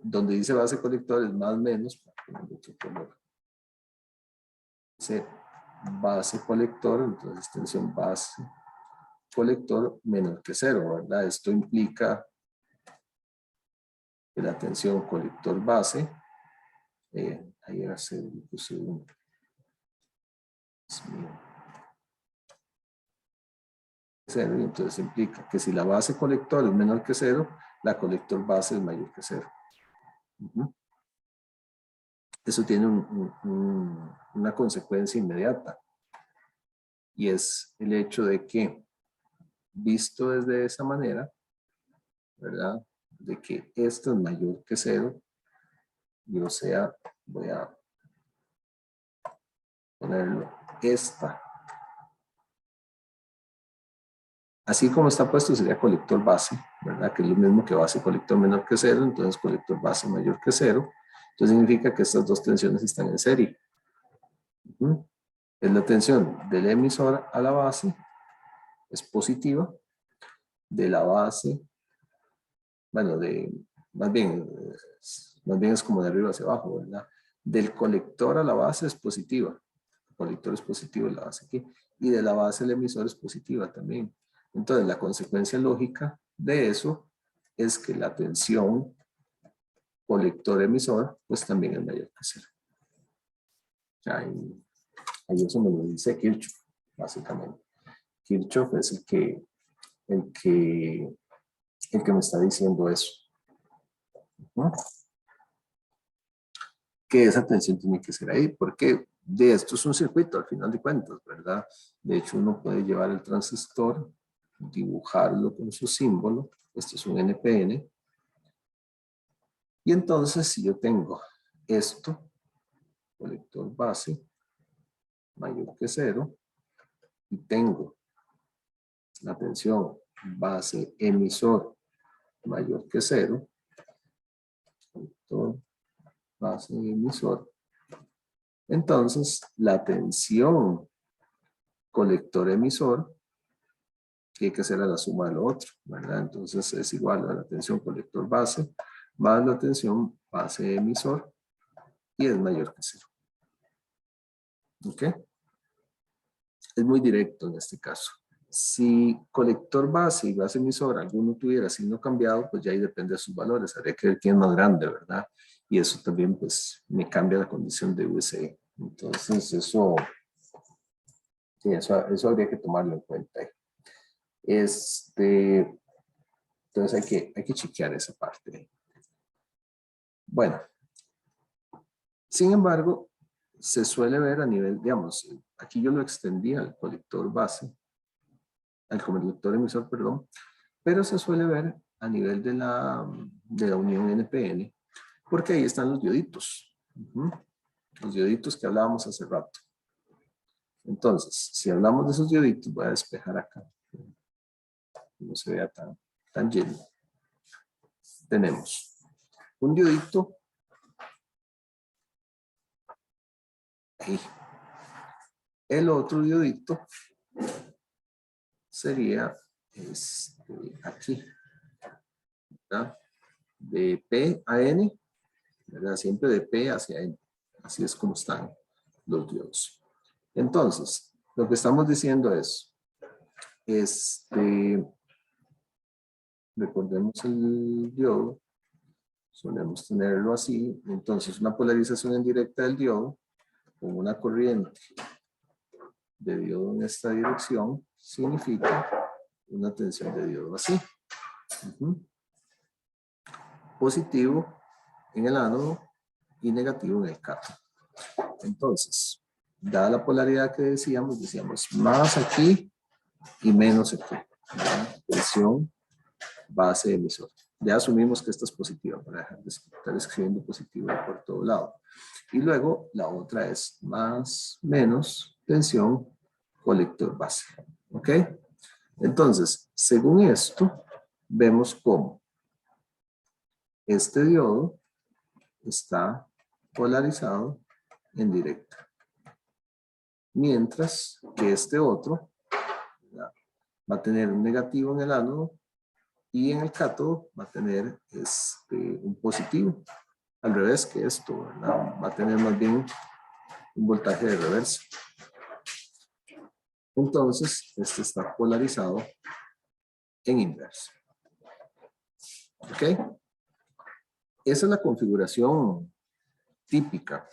donde dice base colector es más o menos, dice base colector, entonces tensión base colector menor que 0, ¿verdad? Esto implica que la tensión colector base, ahí era 0, puse 1, es mío. 0, y entonces implica que si la base colector es menor que 0, la colector base es mayor que 0. Eso tiene una consecuencia inmediata y es el hecho de que, visto desde esa manera, ¿verdad? De que esto es mayor que 0. Y o sea, voy a ponerlo esta. Así como está puesto sería colector base, ¿verdad? Que es lo mismo que base colector menor que 0, entonces colector base mayor que 0. Entonces significa que estas dos tensiones están en serie. Es la tensión del emisor a la base, es positiva, de la base, bueno, más bien es como de arriba hacia abajo, ¿verdad? Del colector a la base es positiva, el colector es positivo, la base aquí, y de la base el emisor es positiva también. Entonces la consecuencia lógica de eso es que la tensión colector-emisor pues también es mayor que 0. Ahí eso me lo dice Kirchhoff, básicamente. Kirchhoff es el que me está diciendo eso, ¿no? Que esa tensión tiene que ser ahí, porque de esto es un circuito al final de cuentas, ¿verdad? De hecho, uno puede llevar el transistor, dibujarlo con su símbolo, esto es un NPN, y entonces si yo tengo esto, colector base, mayor que 0, y tengo la tensión base emisor mayor que 0, colector base emisor, entonces la tensión colector emisor tiene que ser a la suma de lo otro, ¿verdad? Entonces es igual a la tensión colector base más la tensión base emisor y es mayor que 0. ¿Ok? Es muy directo en este caso. Si colector base y base emisor alguno tuviera signo cambiado, pues ya ahí depende de sus valores. Habría que ver quién es más grande, ¿verdad? Y eso también pues me cambia la condición de VCE. Entonces eso habría que tomarlo en cuenta. Entonces hay que chequear esa parte. Bueno, sin embargo, se suele ver a nivel, digamos, aquí yo lo extendí al colector base, al colector emisor, perdón, pero se suele ver a nivel de la unión NPN, porque ahí están los dioditos. Los dioditos que hablábamos hace rato. Entonces, si hablamos de esos dioditos, voy a despejar acá. No se vea tan lleno. Tenemos un diodito ahí. El otro diodito sería aquí, ¿verdad? De P a N, ¿verdad? Siempre de P hacia N. Así es como están los diodos. Entonces, lo que estamos diciendo es, recordemos el diodo, solemos tenerlo así, entonces una polarización en directa del diodo con una corriente de diodo en esta dirección significa una tensión de diodo así. Positivo en el ánodo y negativo en el cátodo. Entonces, dada la polaridad que decíamos más aquí y menos aquí. Tensión base emisor. Ya asumimos que esta es positiva para dejar de estar escribiendo positivo por todo lado. Y luego la otra es más menos tensión colector base. ¿Ok? Entonces, según esto, vemos cómo este diodo está polarizado en directa. Mientras que este otro va a tener un negativo en el ánodo y en el cátodo va a tener un positivo. Al revés que esto, ¿verdad? Va a tener más bien un voltaje de reversa. Entonces, este está polarizado en inverso. ¿Ok? Esa es la configuración típica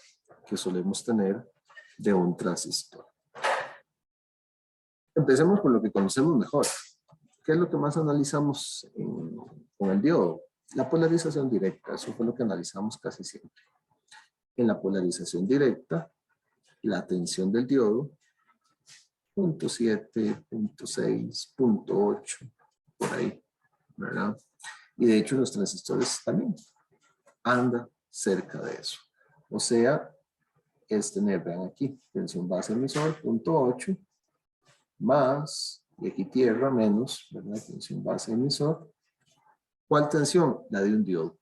que solemos tener de un transistor. Empecemos con lo que conocemos mejor. ¿Qué es lo que más analizamos con el diodo? La polarización directa, eso fue lo que analizamos casi siempre. En la polarización directa, la tensión del diodo, 0.7, 0.6, 0.8, por ahí, ¿verdad? Y de hecho los transistores también andan cerca de eso. O sea, es tener, vean aquí, tensión base emisor, 0.8, más, y aquí tierra, menos, ¿verdad? Tensión base emisor. ¿Cuál tensión? La de un diodo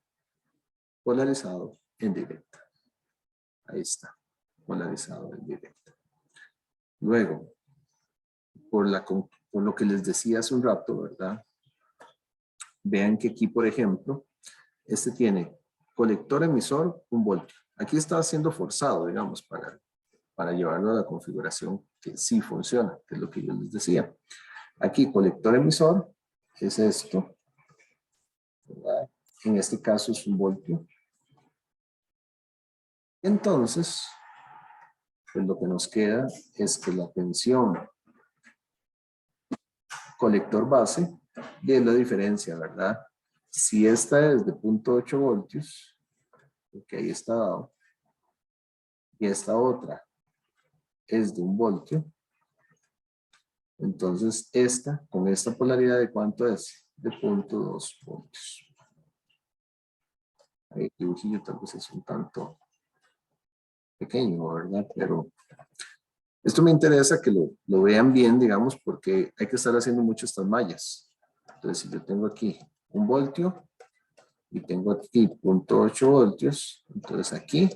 polarizado en directa. Ahí está, polarizado en directa. Luego, por lo que les decía hace un rato, ¿verdad? Vean que aquí, por ejemplo, este tiene colector emisor, 1 voltio. Aquí está siendo forzado, digamos, para llevarlo a la configuración que sí funciona, que es lo que yo les decía. Aquí, colector emisor, es esto, ¿verdad? En este caso es 1 voltio. Entonces, pues lo que nos queda es que la tensión colector base es la diferencia, ¿verdad? Si esta es de 0.8 voltios, porque ahí está dado, y esta otra es de 1 voltio, entonces esta, con esta polaridad, ¿de cuánto es? De 0.2 voltios. Ahí el dibujillo tal vez es un tanto pequeño, ¿verdad? Pero esto me interesa que lo vean bien, digamos, porque hay que estar haciendo mucho estas mallas. Entonces, si yo tengo aquí 1 voltio y tengo aquí 0.8 voltios, entonces aquí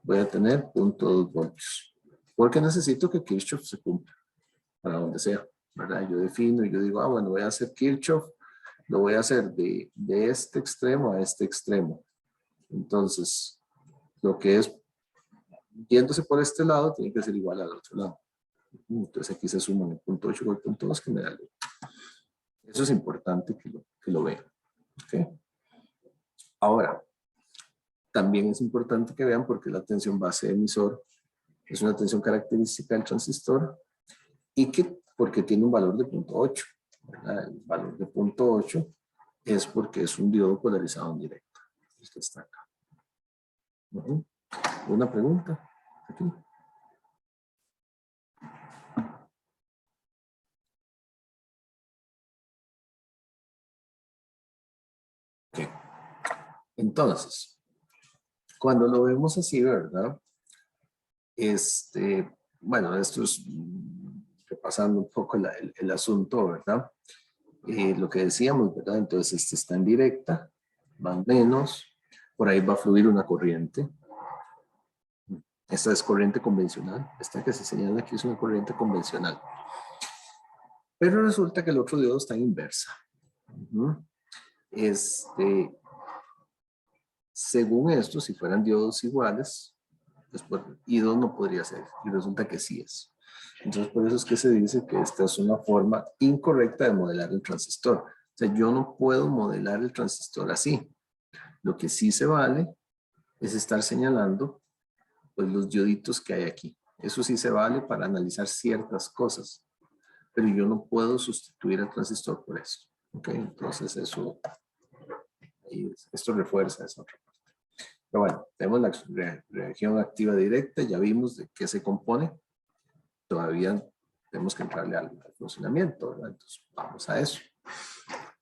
voy a tener 0.2 voltios. Porque necesito que Kirchhoff se cumpla para donde sea, ¿verdad? Yo defino y yo digo, bueno, voy a hacer Kirchhoff, lo voy a hacer de este extremo a este extremo. Entonces, lo que es yéndose por este lado tiene que ser igual al otro lado. Entonces aquí se suman el 0.8 con el 0.2 que me da el otro. Eso es importante que lo vean. ¿Okay? Ahora, también es importante que vean porque la tensión base emisor es una tensión característica del transistor y que porque tiene un valor de 0.8. El valor de 0.8 es porque es un diodo polarizado en directo. Esto está acá. ¿Una pregunta? Aquí. Okay. Entonces, cuando lo vemos así, ¿verdad? Bueno, esto es repasando un poco el asunto, ¿verdad? Lo que decíamos, ¿verdad? Entonces, este está en directa, van menos, por ahí va a fluir una corriente. Esta es corriente convencional, esta que se señala aquí es una corriente convencional. Pero resulta que el otro diodo está en inversa. Según esto, si fueran diodos iguales, después I2 no podría ser, y resulta que sí es. Entonces, por eso es que se dice que esta es una forma incorrecta de modelar el transistor. O sea, yo no puedo modelar el transistor así. Lo que sí se vale es estar señalando pues, los dioditos que hay aquí. Eso sí se vale para analizar ciertas cosas, pero yo no puedo sustituir al transistor por eso. ¿Ok? Entonces, esto refuerza esa otra parte. Pero bueno, tenemos la reacción activa directa, ya vimos de qué se compone. Todavía tenemos que entrarle al funcionamiento, ¿verdad? Entonces, vamos a eso.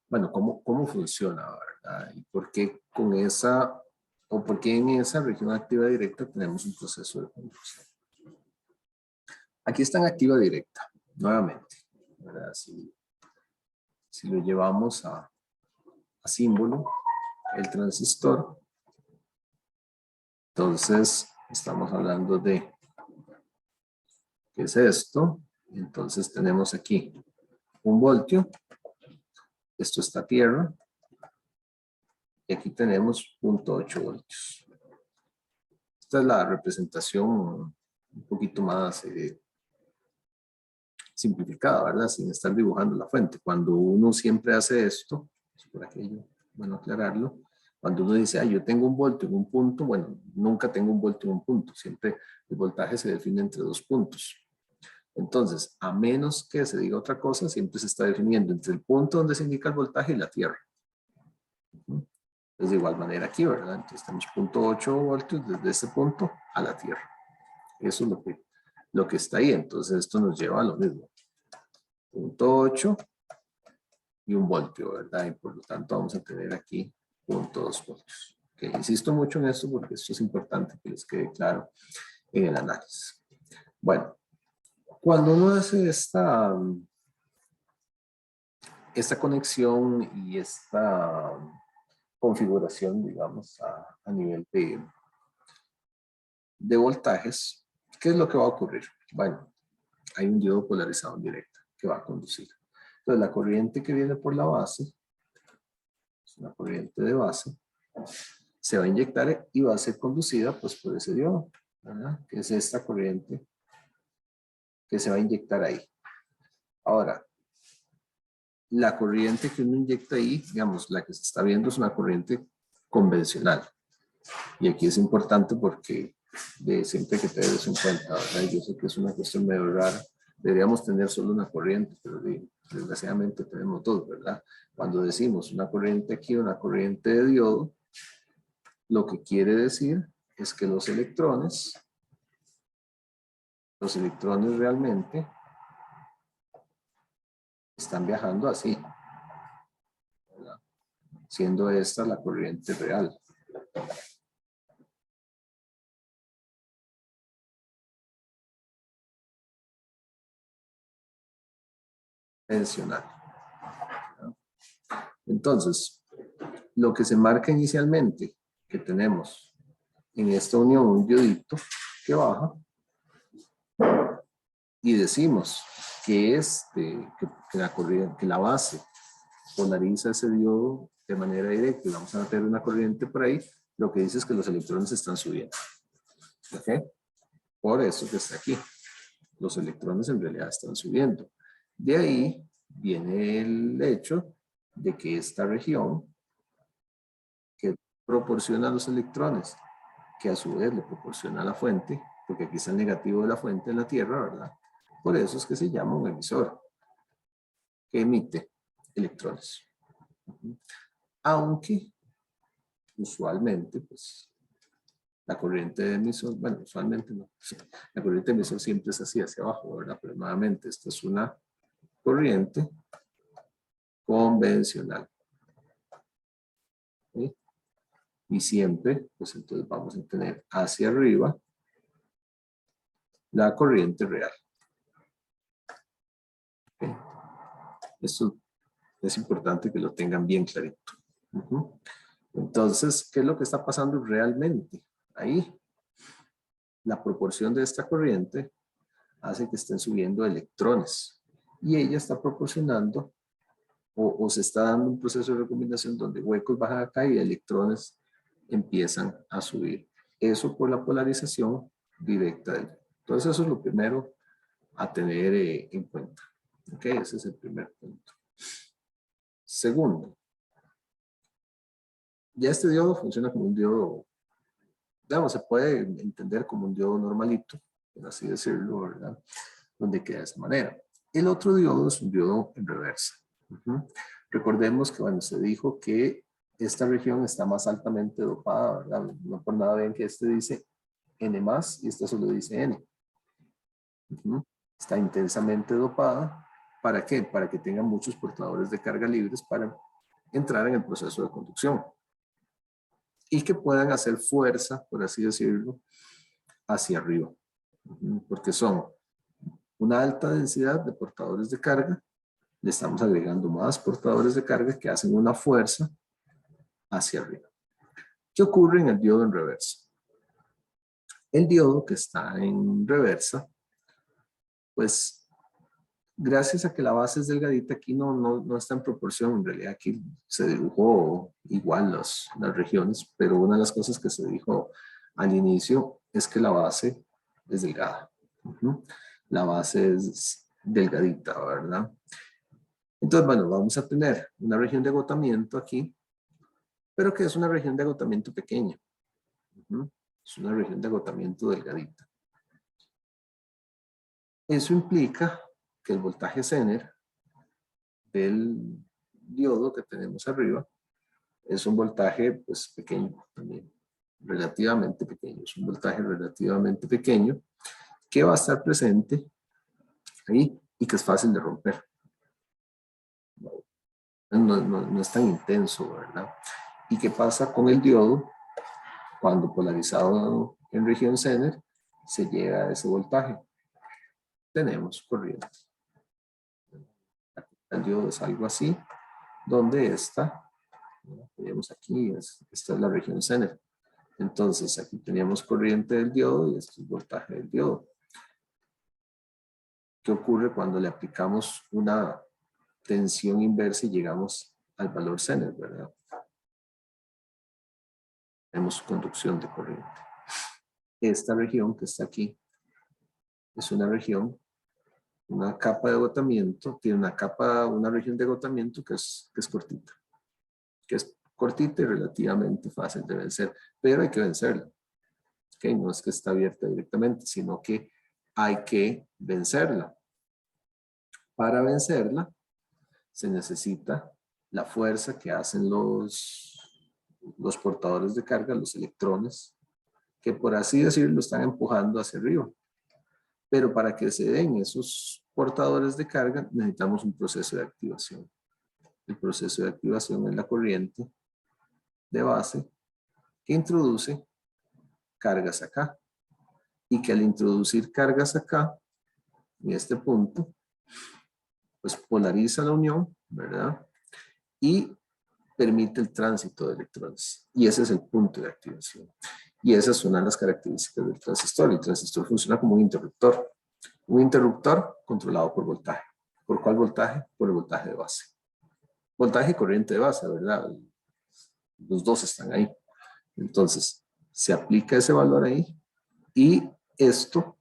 Bueno, ¿cómo funciona, verdad? ¿Y por qué con esa, o por qué en esa región activa directa tenemos un proceso de conducción? Aquí está en activa directa, nuevamente, ¿verdad? Si lo llevamos a símbolo, el transistor, entonces estamos hablando de, ¿qué es esto? Entonces tenemos aquí 1 voltio, esto está a tierra, y aquí tenemos 0.8 voltios. Esta es la representación un poquito más simplificada, ¿verdad? Sin estar dibujando la fuente. Cuando uno siempre hace esto, es por aquello, bueno aclararlo, cuando uno dice, yo tengo 1 voltio en un punto, bueno, nunca tengo 1 voltio en un punto, siempre el voltaje se define entre 2 puntos. Entonces, a menos que se diga otra cosa, siempre se está definiendo entre el punto donde se indica el voltaje y la tierra. Entonces, de igual manera aquí, ¿verdad? Entonces, tenemos 0.8 voltios desde este punto a la tierra. Eso es lo que está ahí. Entonces, esto nos lleva a lo mismo. 0.8 y y 1 voltio, ¿verdad? Y por lo tanto vamos a tener aquí 0.2 voltios. Okay, insisto mucho en esto porque esto es importante que les quede claro en el análisis. Bueno, cuando uno hace esta conexión y esta configuración, digamos, a nivel de voltajes, ¿qué es lo que va a ocurrir? Bueno, hay un diodo polarizado en directa que va a conducir. Entonces, la corriente que viene por la base, es una corriente de base, se va a inyectar y va a ser conducida pues, por ese diodo, ¿verdad? Que es esta corriente que se va a inyectar ahí. Ahora, la corriente que uno inyecta ahí, digamos, la que se está viendo es una corriente convencional. Y aquí es importante porque siempre que te des en cuenta, ¿verdad? Yo sé que es una cuestión medio rara. Deberíamos tener solo una corriente, pero desgraciadamente tenemos dos, ¿verdad? Cuando decimos una corriente aquí, una corriente de diodo, lo que quiere decir es que los electrones realmente están viajando así, ¿verdad? Siendo esta la corriente real. Convencional. Entonces, lo que se marca inicialmente, que tenemos en esta unión un diodito que baja, y decimos que, que la base polariza ese diodo de manera directa y vamos a meter una corriente por ahí, lo que dice es que los electrones están subiendo. ¿Ok? Por eso que está aquí. Los electrones en realidad están subiendo. De ahí viene el hecho de que esta región que proporciona los electrones, que a su vez le proporciona la fuente, porque aquí está el negativo de la fuente en la Tierra, ¿verdad? Por eso es que se llama un emisor, que emite electrones. Aunque usualmente, pues, la corriente de emisor, bueno, usualmente no, la corriente de emisor siempre es así hacia abajo, ¿verdad? Pero nuevamente, esta es una corriente convencional. ¿Sí? Y siempre, pues entonces vamos a tener hacia arriba la corriente real. ¿Sí? Esto es importante que lo tengan bien clarito. Entonces, ¿qué es lo que está pasando realmente? Ahí, la proporción de esta corriente hace que estén subiendo electrones y ella está proporcionando o se está dando un proceso de recombinación donde huecos bajan acá y electrones empiezan a subir. Eso por la polarización directa del. Entonces eso es lo primero a tener en cuenta. ¿Ok? Ese es el primer punto. Segundo, ya este diodo funciona como un diodo, digamos, se puede entender como un diodo normalito, por así decirlo, ¿verdad? Donde queda de esa manera. El otro diodo es un diodo en reversa. Recordemos que, bueno, se dijo que esta región está más altamente dopada, ¿verdad? No por nada ven que este dice N+, y este solo dice N. Está intensamente dopada. ¿Para qué? Para que tenga muchos portadores de carga libres para entrar en el proceso de conducción. Y que puedan hacer fuerza, por así decirlo, hacia arriba. Porque son una alta densidad de portadores de carga, le estamos agregando más portadores de carga que hacen una fuerza hacia arriba. ¿Qué ocurre en el diodo en reversa? El diodo que está en reversa, pues gracias a que la base es delgadita, aquí no está en proporción, en realidad aquí se dibujó igual las regiones, pero una de las cosas que se dijo al inicio es que la base es delgada. La base es delgadita, ¿verdad? Entonces, bueno, vamos a tener una región de agotamiento aquí, pero que es una región de agotamiento pequeña. Es una región de agotamiento delgadita. Eso implica que el voltaje Zener del diodo que tenemos arriba es un voltaje pues pequeño también, relativamente pequeño. Es un voltaje relativamente pequeño que va a estar presente ahí y que es fácil de romper. No es tan intenso, ¿verdad? ¿Y qué pasa con el diodo? Cuando polarizado en región Zener, se llega a ese voltaje. Tenemos corriente. El diodo es algo así, donde tenemos aquí, esta es la región Zener. Entonces, aquí teníamos corriente del diodo y esto es voltaje del diodo. ¿Qué ocurre cuando le aplicamos una tensión inversa y llegamos al valor Zener, verdad? Tenemos conducción de corriente. Esta región que está aquí es una región, una capa de agotamiento, tiene una región de agotamiento que es cortita. Que es cortita y relativamente fácil de vencer, pero hay que vencerla. ¿Okay? No es que está abierta directamente, sino que hay que vencerla. Para vencerla se necesita la fuerza que hacen los portadores de carga, los electrones, que por así decirlo están empujando hacia arriba. Pero para que se den esos portadores de carga necesitamos un proceso de activación. El proceso de activación es la corriente de base que introduce cargas acá y que al introducir cargas acá, en este punto, pues polariza la unión, ¿verdad? Y permite el tránsito de electrones. Y ese es el punto de activación. Y esas son las características del transistor. El transistor funciona como un interruptor. Un interruptor controlado por voltaje. ¿Por cuál voltaje? Por el voltaje de base. Voltaje y corriente de base, ¿verdad? Los dos están ahí. Entonces, se aplica ese valor ahí y esto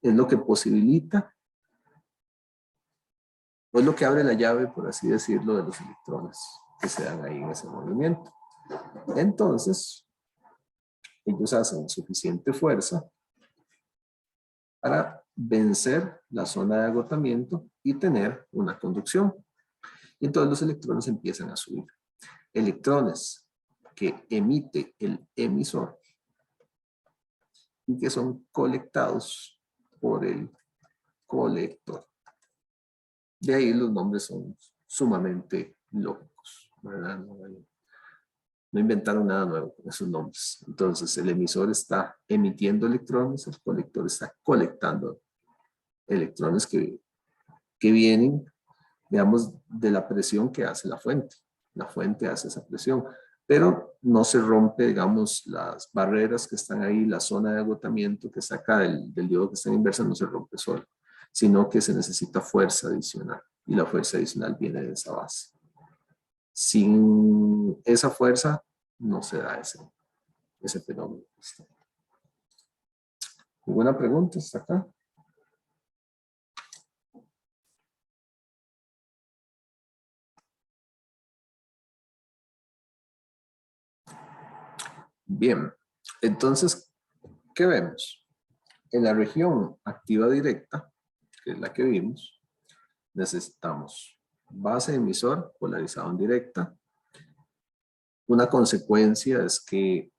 es lo que posibilita, o es lo que abre la llave, por así decirlo, de los electrones que se dan ahí en ese movimiento. Entonces, ellos hacen suficiente fuerza para vencer la zona de agotamiento y tener una conducción. Y entonces los electrones empiezan a subir. Electrones que emite el emisor y que son colectados por el colector. De ahí los nombres son sumamente lógicos, ¿verdad? No inventaron nada nuevo con esos nombres. Entonces, el emisor está emitiendo electrones, el colector está colectando electrones que vienen, digamos, de la presión que hace la fuente. La fuente hace esa presión, pero no se rompe, digamos, las barreras que están ahí, la zona de agotamiento que saca del diodo que está en inversa no se rompe solo, sino que se necesita fuerza adicional y la fuerza adicional viene de esa base. Sin esa fuerza no se da ese fenómeno. ¿Alguna pregunta hasta acá? Bien, entonces, ¿qué vemos? En la región activa directa, que es la que vimos, necesitamos base emisor polarizado en directa. Una consecuencia es que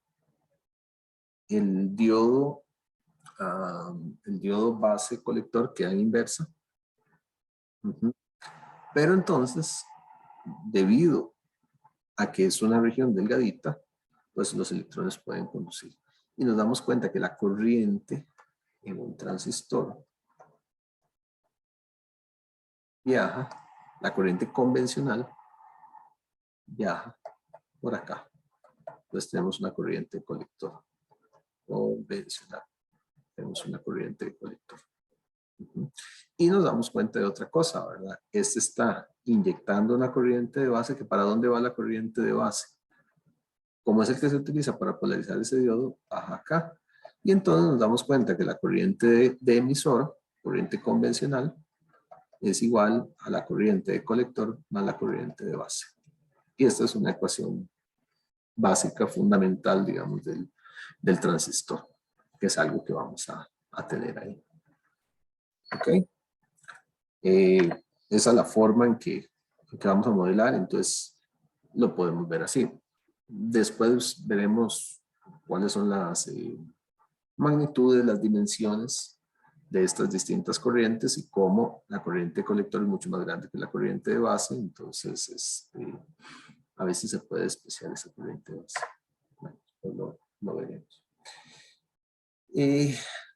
el diodo base colector queda en inversa. Pero entonces, debido a que es una región delgadita, pues los electrones pueden conducir. Y nos damos cuenta que la corriente en un transistor viaja, la corriente convencional viaja por acá. Entonces tenemos una corriente de colector convencional. Tenemos una corriente de colector. Y nos damos cuenta de otra cosa, ¿verdad? Este está inyectando una corriente de base, que ¿para dónde va la corriente de base? Como es el que se utiliza para polarizar ese diodo, baja acá. Y entonces nos damos cuenta que la corriente de emisor, corriente convencional, es igual a la corriente de colector más la corriente de base. Y esta es una ecuación básica, fundamental, digamos, del transistor, que es algo que vamos a tener ahí. ¿Ok? Esa es la forma en que vamos a modelar, entonces lo podemos ver así. Después veremos cuáles son las magnitudes, las dimensiones de estas distintas corrientes y cómo la corriente de colector es mucho más grande que la corriente de base, entonces a veces se puede despreciar esa corriente de base. Bueno, pues lo veremos.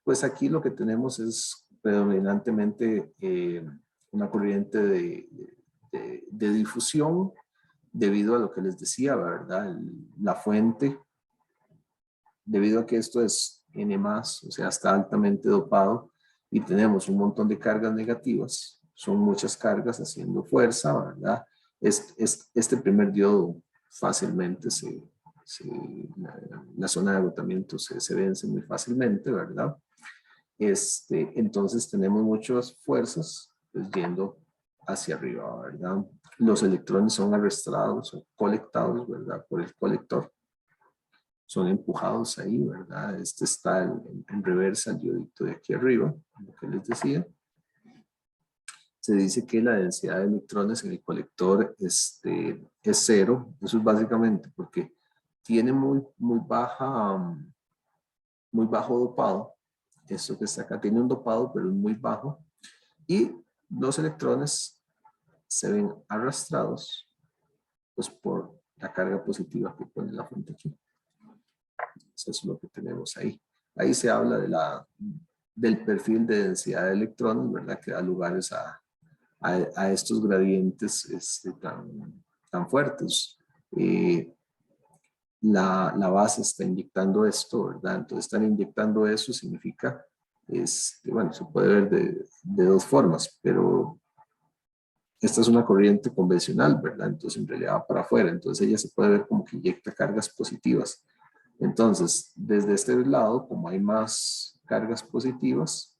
Pues aquí lo que tenemos es predominantemente una corriente de difusión debido a lo que les decía, ¿verdad? La fuente, debido a que esto es N+, o sea, está altamente dopado y tenemos un montón de cargas negativas, son muchas cargas haciendo fuerza, ¿verdad? Este primer diodo fácilmente la zona de agotamiento se vence muy fácilmente, ¿verdad? Entonces tenemos muchas fuerzas pues, yendo hacia arriba, ¿verdad? Los electrones son arrastrados o colectados, ¿verdad? Por el colector. Son empujados ahí, ¿verdad? Está en reversa, el diodito de aquí arriba, lo que les decía. Se dice que la densidad de electrones en el colector es 0. Eso es básicamente porque tiene muy bajo dopado. Esto que está acá tiene un dopado, pero es muy bajo. Y los electrones se ven arrastrados pues, por la carga positiva que pone la fuente aquí. Eso es lo que tenemos ahí. Ahí se habla del perfil de densidad de electrones, ¿verdad? Que da lugares a estos gradientes tan fuertes. La base está inyectando esto, ¿verdad? Entonces están inyectando eso, significa, bueno, se puede ver de dos formas, pero esta es una corriente convencional, ¿verdad? Entonces en realidad va para afuera, entonces ella se puede ver como que inyecta cargas positivas. Entonces, desde este lado, como hay más cargas positivas,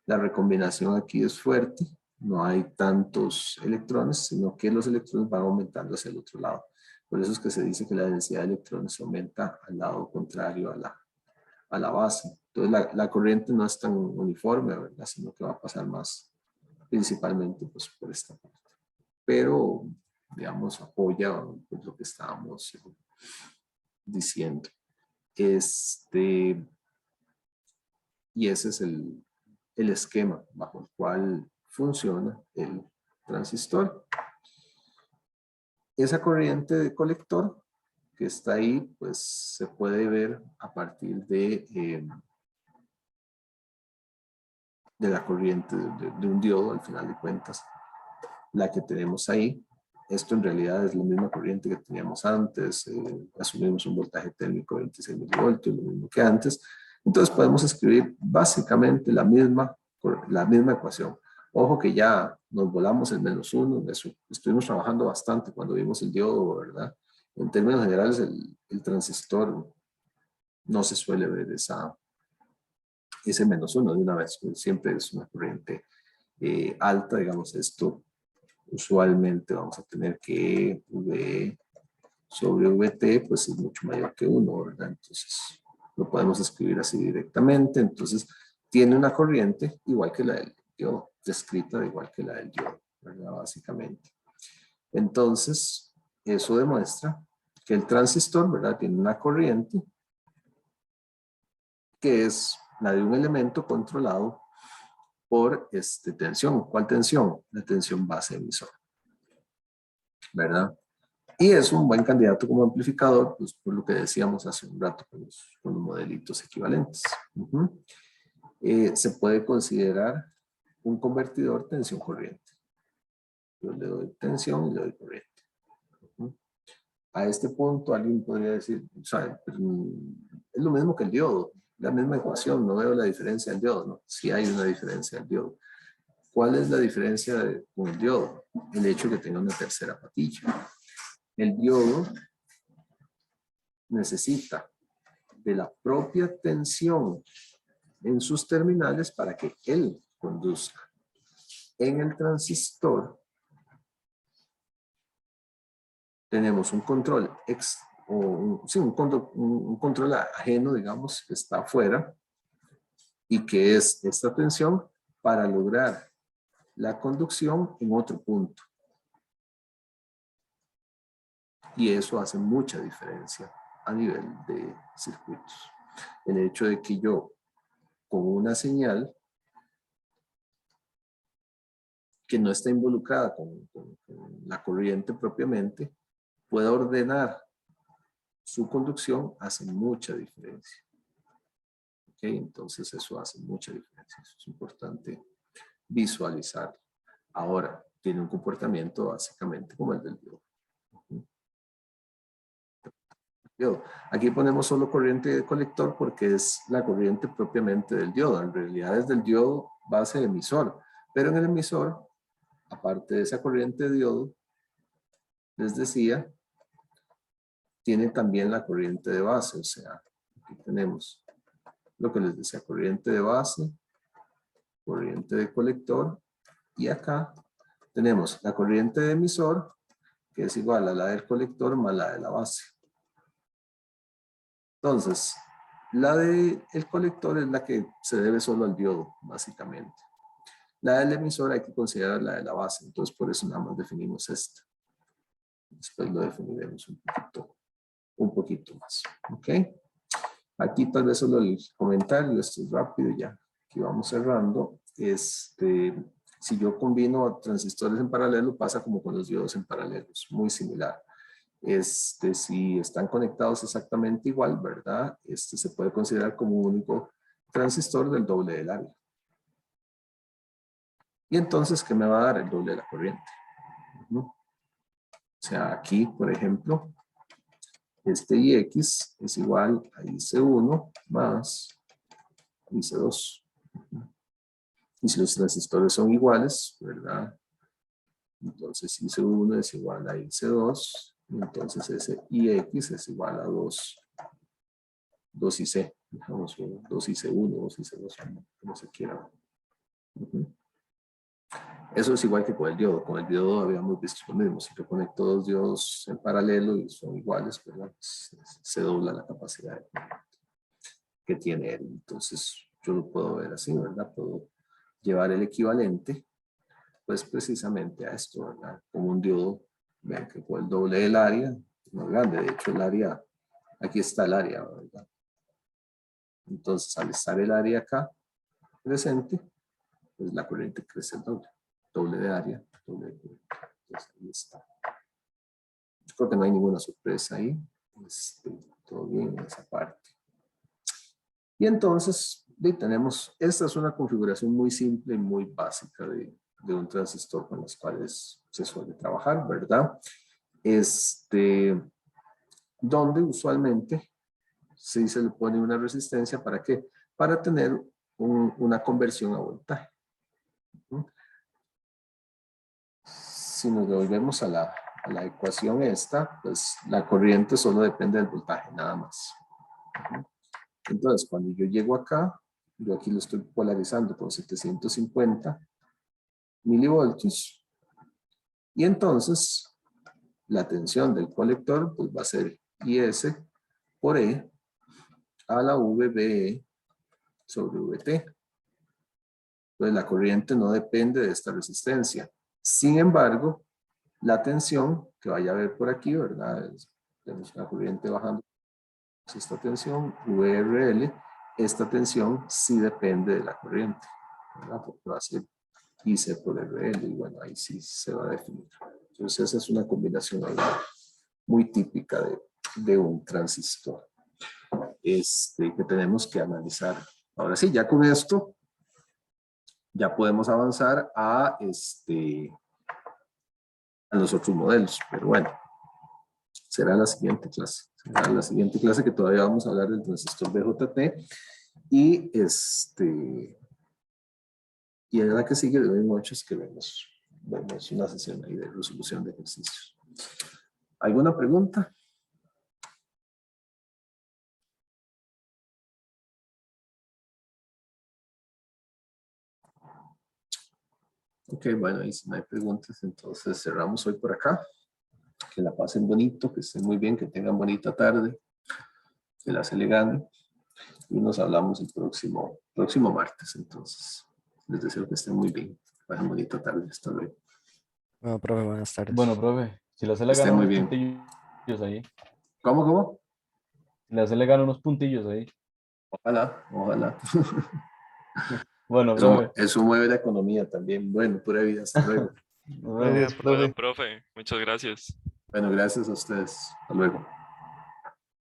la recombinación aquí es fuerte, no hay tantos electrones, sino que los electrones van aumentando hacia el otro lado. Por eso es que se dice que la densidad de electrones aumenta al lado contrario a la base. Entonces, la corriente no es tan uniforme, ¿verdad? Sino que va a pasar más principalmente pues, por esta parte. Pero, digamos, apoya pues, lo que estábamos diciendo. Y ese es el esquema bajo el cual funciona el transistor. Esa corriente de colector que está ahí, pues se puede ver a partir de la corriente de un diodo, al final de cuentas, la que tenemos ahí. Esto en realidad es la misma corriente que teníamos antes, asumimos un voltaje térmico de 26 milivoltios, lo mismo que antes. Entonces podemos escribir básicamente la misma ecuación. Ojo que ya nos volamos el -1, eso estuvimos trabajando bastante cuando vimos el diodo, ¿verdad? En términos generales, el transistor no se suele ver ese -1 de una vez, siempre es una corriente alta, digamos, esto usualmente vamos a tener que V sobre VT, pues es mucho mayor que 1, ¿verdad? Entonces, lo podemos escribir así directamente. Entonces, tiene una corriente igual que la del diodo, descrita igual que la del diodo, ¿verdad? Básicamente. Entonces, eso demuestra que el transistor, ¿verdad? Tiene una corriente que es la de un elemento controlado por tensión. ¿Cuál tensión? La tensión base emisor, ¿verdad? Y es un buen candidato como amplificador, pues por lo que decíamos hace un rato con los modelitos equivalentes. Se puede considerar un convertidor tensión-corriente. Yo le doy tensión y le doy corriente. A este punto alguien podría decir, ¿sabe? Es lo mismo que el diodo, la misma ecuación, no veo la diferencia del diodo, ¿no? Sí hay una diferencia del diodo. ¿Cuál es la diferencia con el diodo? El hecho de que tenga una tercera patilla. El diodo necesita de la propia tensión en sus terminales para que él conduzca. En el transistor tenemos un control un control ajeno, digamos, que está afuera y que es esta tensión para lograr la conducción en otro punto. Y eso hace mucha diferencia a nivel de circuitos. El hecho de que yo con una señal que no está involucrada con la corriente propiamente, pueda ordenar su conducción, hace mucha diferencia. ¿Ok? Entonces eso hace mucha diferencia. Eso es importante visualizar. Ahora, tiene un comportamiento básicamente como el del diodo. Aquí ponemos solo corriente de colector porque es la corriente propiamente del diodo. En realidad es del diodo base emisor. Pero en el emisor, aparte de esa corriente de diodo, les decía, tiene también la corriente de base. O sea, aquí tenemos lo que les decía, corriente de base, corriente de colector. Y acá tenemos la corriente de emisor, que es igual a la del colector más la de la base. Entonces, la del colector es la que se debe solo al diodo, básicamente. La del emisor hay que considerar la de la base, entonces por eso nada más definimos esta. Después lo definiremos un poquito más. ¿Ok? Aquí tal vez solo el comentario, esto es rápido ya. Aquí vamos cerrando. Si yo combino transistores en paralelo, pasa como con los diodos en paralelo, es muy similar. Si están conectados exactamente igual, ¿verdad? Se puede considerar como un único transistor del doble del área. Y entonces, ¿qué me va a dar? El doble de la corriente. O sea, aquí, por ejemplo, IX es igual a IC1 más IC2. Y si los transistores son iguales, ¿verdad? Entonces IC1 es igual a IC2. Entonces ese IX es igual a 2IC. Digamos 2IC1, 2IC2, como se quiera. Eso es igual que con el diodo. Con el diodo habíamos visto lo mismo. Si yo conecto dos diodos en paralelo y son iguales, ¿verdad? Pues se dobla la capacidad que tiene él. Entonces yo lo puedo ver así, ¿verdad? Puedo llevar el equivalente, pues precisamente a esto, ¿verdad? Como un diodo, vean que con el doble del área, es más grande. De hecho, el área, aquí está el área, ¿verdad? Entonces, al estar el área acá presente, pues la corriente crece el doble. Doble de área, doble de corriente. Entonces, ahí está. Yo creo que no hay ninguna sorpresa ahí. Todo bien en esa parte. Y entonces, tenemos, esta es una configuración muy simple y muy básica de un transistor con los cuales se suele trabajar, ¿verdad? Donde usualmente sí se le pone una resistencia, ¿para qué? Para tener una conversión a voltaje. Si nos devolvemos a la ecuación esta, pues la corriente solo depende del voltaje, nada más. Entonces, cuando yo llego acá, yo aquí lo estoy polarizando con 750 milivoltios. Y entonces, la tensión del colector pues, va a ser IS por E a la VBE sobre VT. Entonces, la corriente no depende de esta resistencia. Sin embargo, la tensión que vaya a haber por aquí, ¿verdad? Tenemos una corriente bajando esta tensión, VRL, esta tensión sí depende de la corriente, ¿verdad? Porque va a ser IC por RL y bueno, ahí sí se va a definir. Entonces esa es una combinación muy típica de un transistor que tenemos que analizar. Ahora sí, ya con esto, ya podemos avanzar a los otros modelos, pero bueno, será la siguiente clase. Será la siguiente clase que todavía vamos a hablar del transistor BJT y y en la que sigue de hoy noches que vemos una sesión ahí de resolución de ejercicios. ¿Alguna pregunta? Ok, bueno, y si no hay preguntas, entonces cerramos hoy por acá. Que la pasen bonito, que estén muy bien, que tengan bonita tarde, que la se le gane. Y nos hablamos el próximo martes. Entonces, les deseo que estén muy bien. Pasen bonita tarde. Hasta luego. Bueno, profe, buenas tardes. Bueno, profe, si la C Que le gana estén muy unos bien. puntillos ahí. ¿Cómo? Si la C le gana unos puntillos ahí. Ojalá. Bueno, profe. Eso mueve la economía también. Bueno, pura vida. Hasta luego. Nos vemos. Gracias, profe. Bueno, profe, muchas gracias. Bueno, gracias a ustedes. Hasta luego.